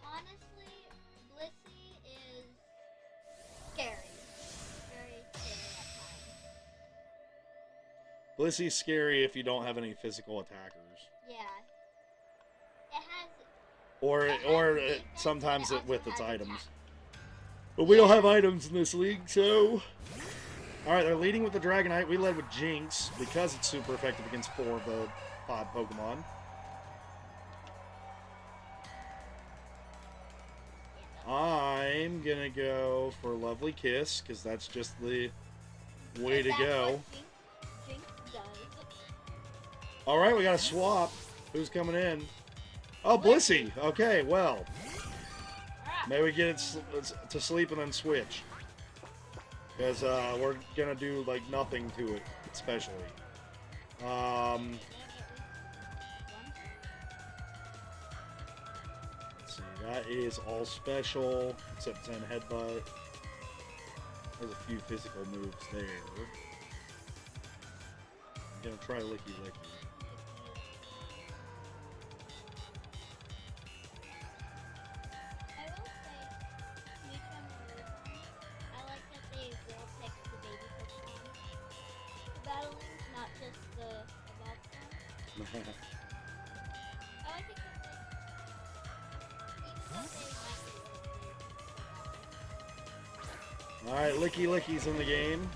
Honestly, Blissey is scary. Very scary at times. Blissey's scary if you don't have any physical attackers. Yeah. It has... Sometimes also with its has items. attack. But we don't have items in this league, so... Alright, they're leading with the Dragonite. We led with Jinx because it's super effective against 4 of the 5 Pokemon. I'm gonna go for Lovely Kiss, because that's just the way to go. Jinx does. Alright, we got a swap. Who's coming in? Oh, Blissey! Okay, well. Maybe we get it to sleep and then switch. Because we're gonna do like nothing to it, especially. Let's see, that is all special, except Zen Headbutt. There's a few physical moves there. I'm gonna try Licky Licky. Alright, Licky Licky's in the game.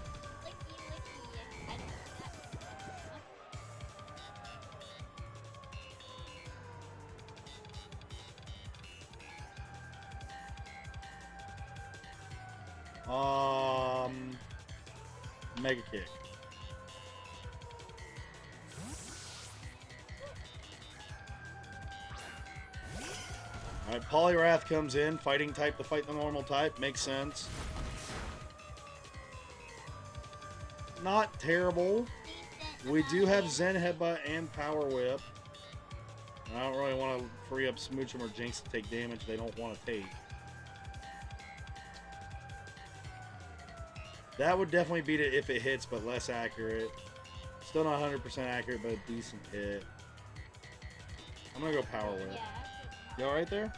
Mega Kick. Alright, Poliwrath comes in, fighting type to fight the normal type, makes sense. Not terrible. We do have Zen Headbutt and Power Whip. I don't really want to free up Smooch 'em or Jinx to take damage they don't want to take. That would definitely beat it if it hits, but less accurate. Still not 100% accurate, but a decent hit. I'm going to go Power Whip. You alright there?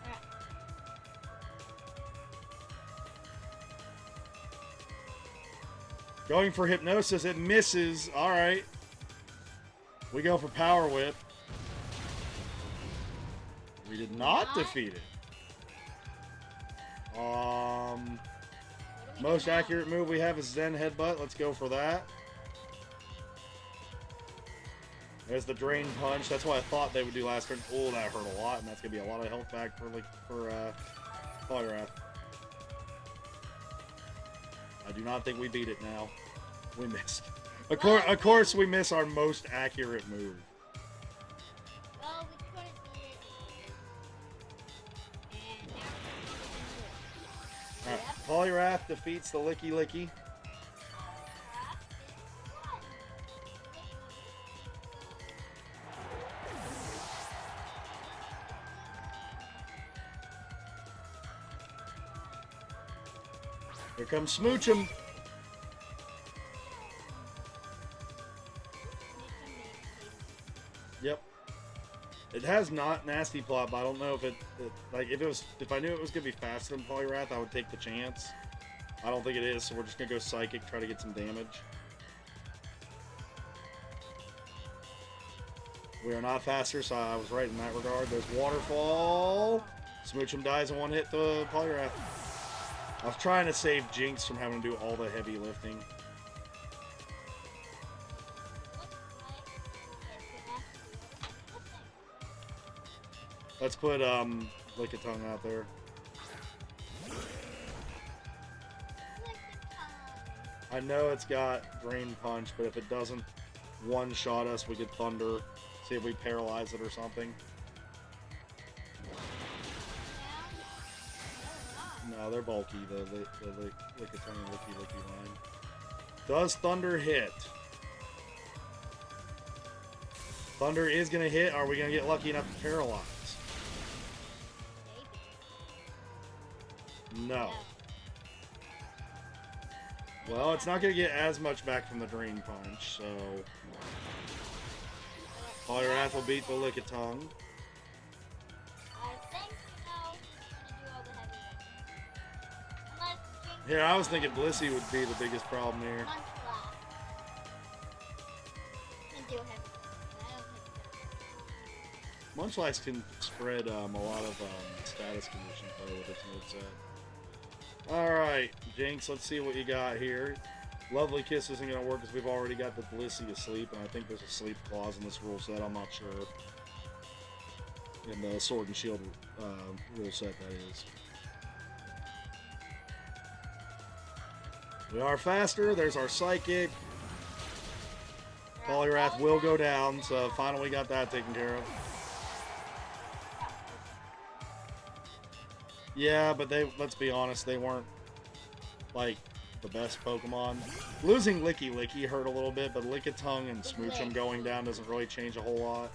Yeah. Going for Hypnosis, it misses. Alright. We go for Power Whip. We did not defeat it. Most accurate move we have is Zen Headbutt. Let's go for that. There's the Drain Punch. That's what I thought they would do last turn. Oh, that hurt a lot, and that's gonna be a lot of health back for Poliwrath. I do not think we beat it now. We missed. Of course, we miss our most accurate move. Well, we couldn't do it. And now we're going to do it. Alright, Poliwrath defeats the Licky Licky. Here comes Smoochum. Yep. It has not nasty plot, but I don't know if if I knew it was gonna be faster than Poliwrath, I would take the chance. I don't think it is, so we're just gonna go Psychic, try to get some damage. We are not faster, so I was right in that regard. There's Waterfall. Smoochum dies in one hit to Poliwrath. I was trying to save Jinx from having to do all the heavy lifting. Let's put Lickitung out there. I know it's got Drain Punch, but if it doesn't one-shot us, we could Thunder. See if we paralyze it or something. No, they're bulky, the Lickitung and Licky line. Does Thunder hit? Thunder is going to hit. Are we going to get lucky enough to paralyze? No. Well, it's not going to get as much back from the Drain Punch, so... Poliwrath will beat the Lickitung. Here, I was thinking Blissey would be the biggest problem here. Munchlax can spread a lot of status condition play with its moveset. Alright, Jinx, let's see what you got here. Lovely Kiss isn't going to work because we've already got the Blissey asleep, and I think there's a sleep clause in this rule set, I'm not sure. In the Sword and Shield rule set, that is. We are faster, there's our Psychic. Poliwrath will go down, so finally got that taken care of. Yeah, but let's be honest, they weren't, like, the best Pokemon. Losing Licky Licky hurt a little bit, but Lickitung and Smoochum going down doesn't really change a whole lot.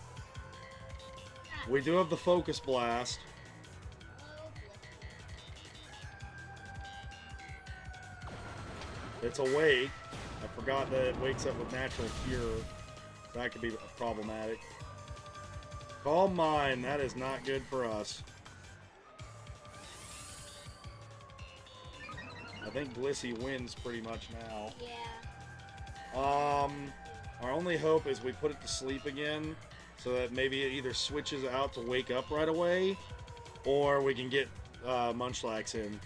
We do have the Focus Blast. It's awake. I forgot that it wakes up with Natural Cure. That could be problematic. Calm Mind, that is not good for us. I think Blissey wins pretty much now. Yeah. Our only hope is we put it to sleep again, so that maybe it either switches out to wake up right away, or we can get Munchlax in.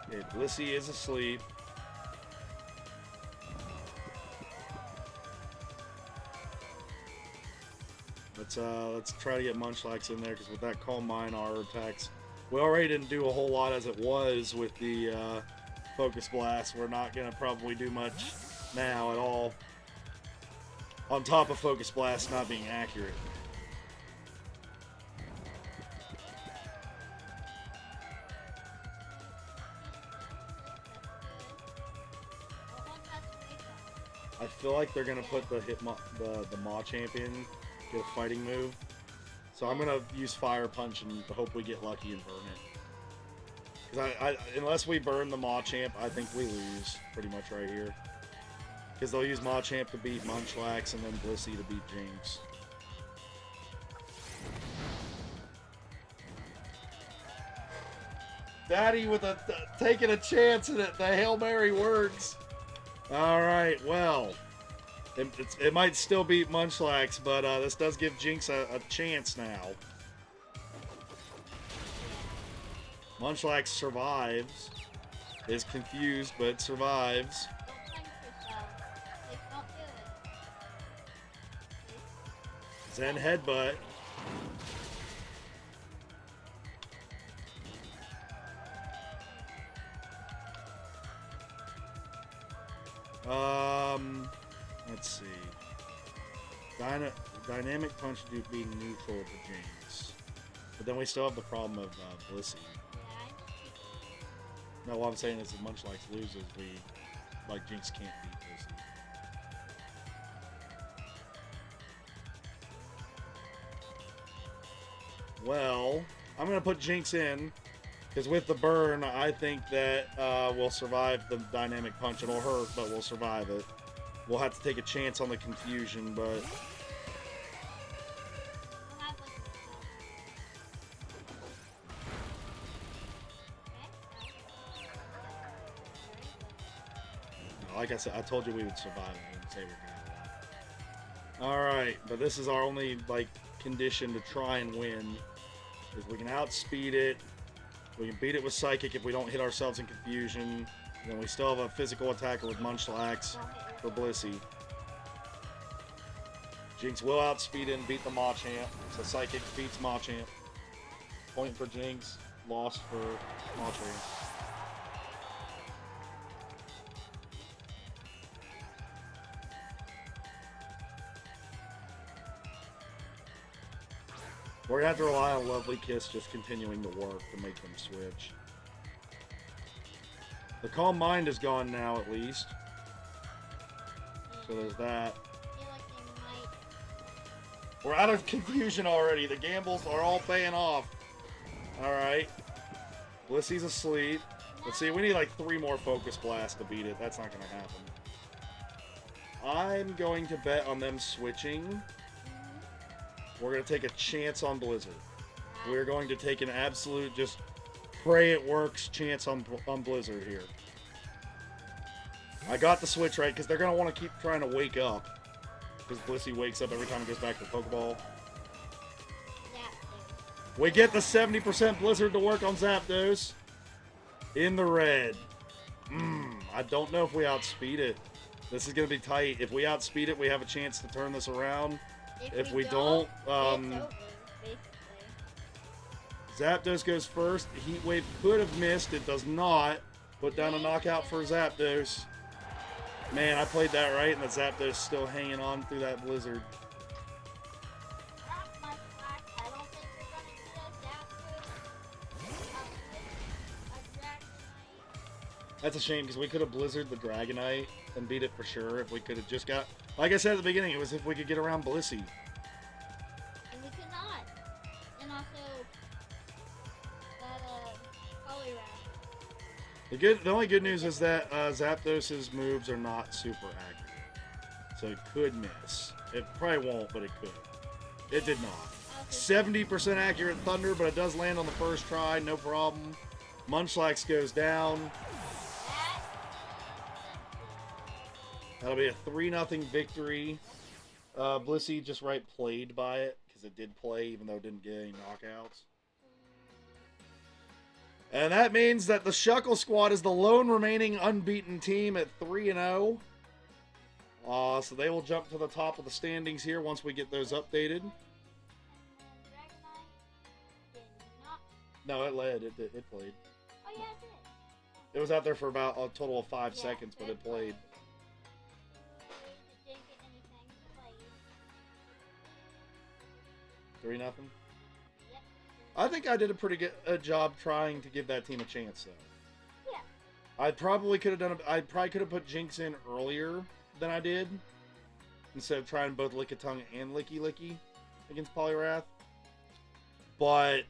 Okay, Blissey is asleep. Let's try to get Munchlax in there, because with that Calm Mind, our attacks, we already didn't do a whole lot as it was with the Focus Blast. We're not gonna probably do much now at all. On top of Focus Blast not being accurate. I feel like they're gonna put the the Machamp in, get a fighting move. So I'm gonna use Fire Punch and hope we get lucky and burn it. Because unless we burn the Machamp, I think we lose pretty much right here. Because they'll use Machamp to beat Munchlax and then Blissey to beat Jinx. Daddy with taking a chance in it. The Hail Mary works. Alright, well. It might still beat Munchlax, but this does give Jinx a chance now. Munchlax survives. Is confused, but survives. Zen Headbutt. Let's see. Dynamic punch being neutral to Jinx. But then we still have the problem of Blissey. No, what I'm saying is if Munchlax loses, Jinx can't beat Blissey. Well, I'm going to put Jinx in, because with the burn, I think that we'll survive the dynamic punch. It'll hurt, but we'll survive it. We'll have to take a chance on the confusion, but... Like I said, I told you we would survive. I didn't say we're gonna have a lot. Alright, but this is our only, condition to try and win. Is we can outspeed it. We can beat it with Psychic if we don't hit ourselves in confusion. And then we still have a physical attacker with Munchlax for Blissey. Jinx will outspeed it and beat the Machamp. So Psychic beats Machamp. Point for Jinx. Lost for Machamp. We're going to have to rely on Lovely Kiss just continuing to work to make them switch. The Calm Mind is gone now, at least. So there's that. We're out of confusion already. The gambles are all paying off. Alright. Blissey's asleep. Let's see, we need 3 more Focus Blasts to beat it. That's not going to happen. I'm going to bet on them switching. We're going to take a chance on Blizzard. We're going to take an absolute, just pray it works chance on Blizzard here. I got the switch right, because they're going to want to keep trying to wake up. Because Blissey wakes up every time he goes back to the Pokeball. We get the 70% Blizzard to work on Zapdos. In the red. I don't know if we outspeed it. This is going to be tight. If we outspeed it, we have a chance to turn this around. If we don't, it's over, Zapdos goes first. Heat Wave could have missed. It does not. Put down a knockout for Zapdos. Man, I played that right, and the Zapdos still hanging on through that Blizzard. That's a shame, because we could have Blizzard the Dragonite and beat it for sure if we could have just got... Like I said at the beginning, it was if we could get around Blissey. And we could not. And also, that, Poliwrath. The only good news is that Zapdos' moves are not super accurate. So it could miss. It probably won't, but it could. It did not. 70% accurate Thunder, but it does land on the first try, no problem. Munchlax goes down. That'll be a 3-0 victory. Blissey just played by it, because it did play, even though it didn't get any knockouts. And that means that the Shuckle Squad is the lone remaining unbeaten team at 3-0. So they will jump to the top of the standings here once we get those updated. No, it led. It played. Oh, yeah, it did. It was out there for about a total of 5 seconds, but it played. Didn't get anything to play. 3-0? Yep. I think I did a pretty good job trying to give that team a chance, though. Yeah. I probably could have put Jinx in earlier than I did, instead of trying both Lickitung and Licky Licky against Poliwrath. But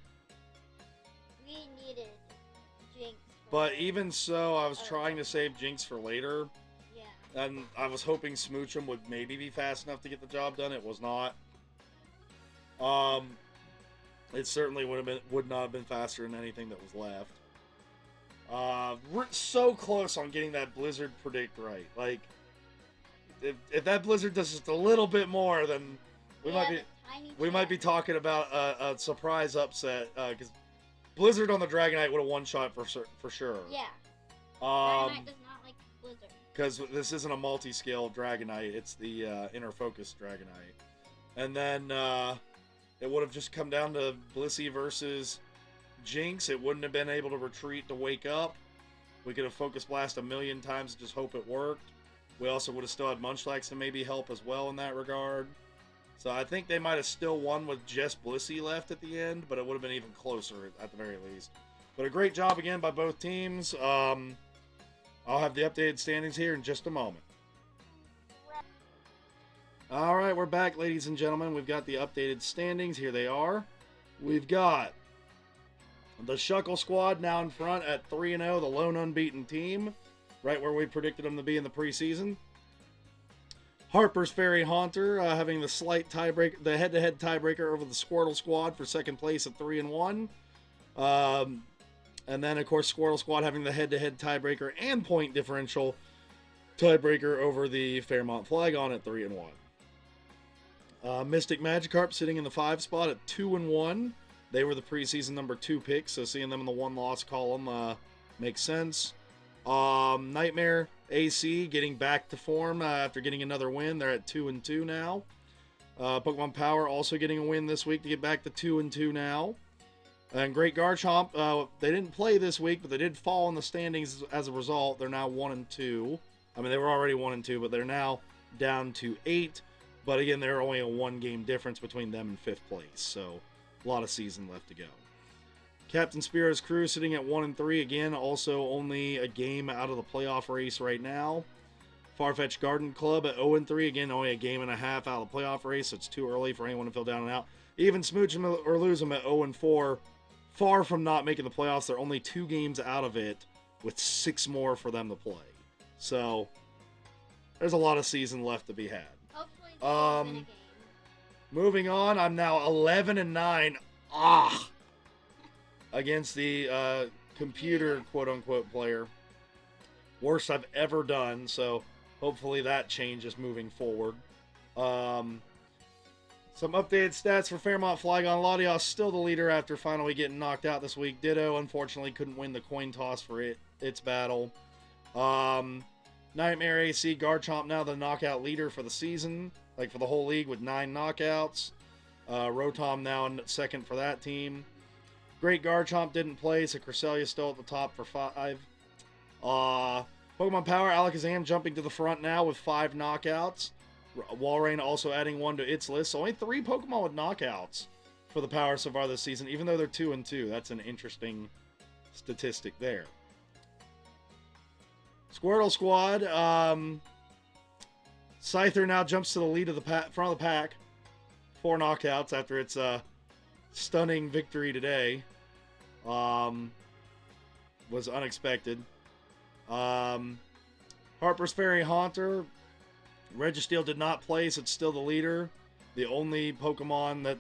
we needed Jinx. But even so, I was trying to save Jinx for later. Yeah. And I was hoping Smoochum would maybe be fast enough to get the job done. It was not. It certainly would not have been faster than anything that was left. We're so close on getting that Blizzard predict right. Like, if that Blizzard does just a little bit more, then we might be talking about a surprise upset. Because Blizzard on the Dragonite would have one-shot for sure. Yeah. Dragonite does not like Blizzard. Because this isn't a multi-scale Dragonite, it's the Inner Focus Dragonite. And then it would have just come down to Blissey versus Jinx. It wouldn't have been able to retreat to wake up. We could have Focus Blast a million times and just hope it worked. We also would have still had Munchlax to maybe help as well in that regard. So I think they might have still won with just Blissey left at the end, but it would have been even closer at the very least. But a great job again by both teams. I'll have the updated standings here in just a moment. All right, we're back, ladies and gentlemen. We've got the updated standings. Here they are. We've got the Shuckle Squad now in front at 3-0, the lone unbeaten team, right where we predicted them to be in the preseason. Harper's Ferry Haunter having the slight tiebreaker, the head-to-head tiebreaker over the Squirtle Squad for second place at 3-1. And then, of course, Squirtle Squad having the head-to-head tiebreaker and point differential tiebreaker over the Fairmont Flygon at 3-1. Mystic Magikarp sitting in the 5 spot at 2-1. They were the preseason number 2 pick, so seeing them in the 1-loss column makes sense. Nightmare AC getting back to form after getting another win. They're at 2-2 now. Pokemon Power also getting a win this week to get back to 2-2 now. And Great Garchomp, they didn't play this week, but they did fall in the standings as a result. They're now 1-2. I mean, they were already 1-2, but they're now down to 8. But again, they're only a 1-game difference between them and 5th place, so a lot of season left to go. Captain Spiro's crew sitting at 1-3, again, also only a game out of the playoff race right now. Farfetch Garden Club at 0-3, again, only a game and a half out of the playoff race, so it's too early for anyone to feel down and out. Even Smooch 'em or Lose 'em at 0-4, far from not making the playoffs. They're only 2 games out of it, with 6 more for them to play. So, there's a lot of season left to be had. Hopefully they win a game. Moving on, I'm now 11-9. Against the computer quote-unquote player. Worst I've ever done, so hopefully that changes moving forward. Some updated stats for Fairmont Flygon. Latios still the leader after finally getting knocked out this week. Ditto, unfortunately, couldn't win the coin toss for its battle. Nightmare AC, Garchomp now the knockout leader for the season, like for the whole league with 9 knockouts. Rotom now in second for that team. Great Garchomp didn't play, so Cresselia still at the top for 5. Pokemon Power, Alakazam jumping to the front now with 5 knockouts. Walrein also adding 1 to its list. So only 3 Pokemon with knockouts for the Power so far this season, even though they're 2-2. That's an interesting statistic there. Squirtle Squad, Scyther now jumps to the lead of the front of the pack. 4 knockouts after its stunning victory today. Was unexpected. Harper's Ferry Haunter, Registeel did not play, so it's still the leader. The only Pokemon that,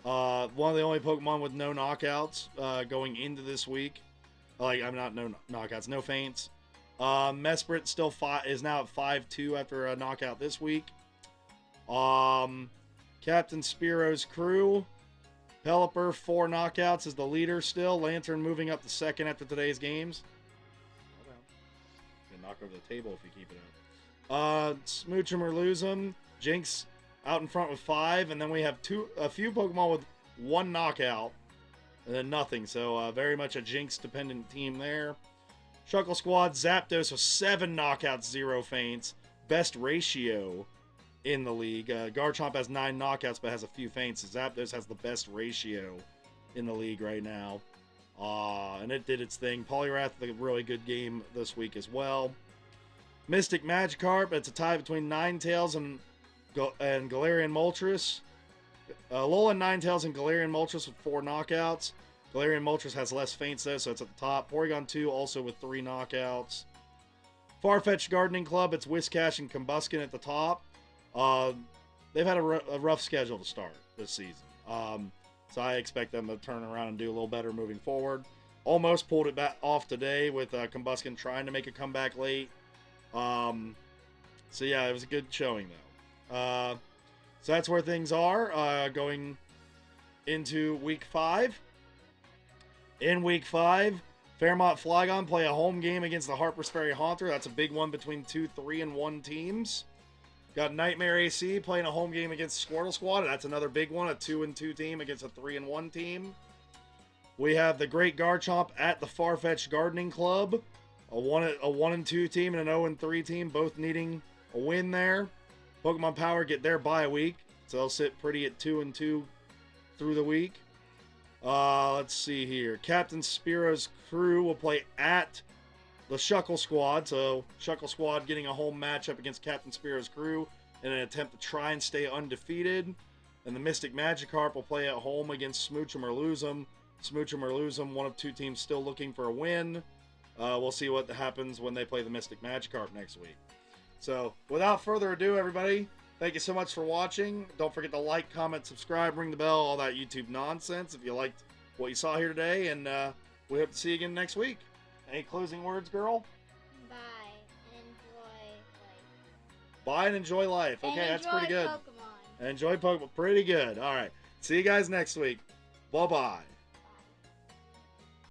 one of the only Pokemon with no knockouts going into this week. Like, I'm not no knockouts, no faints. Mesprit still is now at 5-2 after a knockout this week. Captain Spiro's crew, Pelipper 4 knockouts is the leader still. Lantern moving up to second after today's games. Hold on. You can knock over the table if you keep it up. Smooch 'em or Lose 'em. Jinx out in front with 5, and then we have a few Pokemon with 1 knockout, and then nothing. So very much a Jinx dependent team there. Shuckle Squad, Zapdos with 7 knockouts, 0 faints. Best ratio in the league. Garchomp has 9 knockouts but has a few faints. Zapdos has the best ratio in the league right now. And it did its thing. Poliwrath, a really good game this week as well. Mystic Magikarp, it's a tie between Ninetales and Galarian Moltres. Alolan Ninetales and Galarian Moltres with 4 knockouts. Galarian Moltres has less faints though, so it's at the top. Porygon 2 also with 3 knockouts. Farfetch Gardening Club, it's Whiscash and Combuskin at the top. They've had a rough schedule to start this season. So I expect them to turn around and do a little better moving forward. Almost pulled it back off today with Combuskin trying to make a comeback late. So yeah, it was a good showing though. So that's where things are going into week 5. In week 5, Fairmont Flygon play a home game against the Harper's Ferry Haunter. That's a big one between 2, 3, and 1 teams. Got Nightmare AC playing a home game against Squirtle Squad. That's another big one, a 2-2 team against a 3-1 team. We have the Great Garchomp at the Farfetch Gardening Club. a 1-2 team and an 0-3 team, both needing a win there. Pokemon Power get their bye week, so they'll sit pretty at 2-2 through the week. Let's see here. Captain Spiro's crew will play at the Shuckle Squad. So Shuckle Squad getting a home matchup against Captain Spiro's crew in an attempt to try and stay undefeated. And the Mystic Magikarp will play at home against Smooch 'em or Lose 'em. Smooch 'em or Lose 'em, one of two teams still looking for a win. We'll see what happens when they play the Mystic Magikarp next week. So, without further ado, everybody, thank you so much for watching. Don't forget to like, comment, subscribe, ring the bell, all that YouTube nonsense if you liked what you saw here today. And we hope to see you again next week. Any closing words, girl? Bye and enjoy life. Bye and enjoy life. Okay, And that's pretty good. Pokemon. Enjoy Pokemon. Pretty good. All right. See you guys next week. Bye-bye.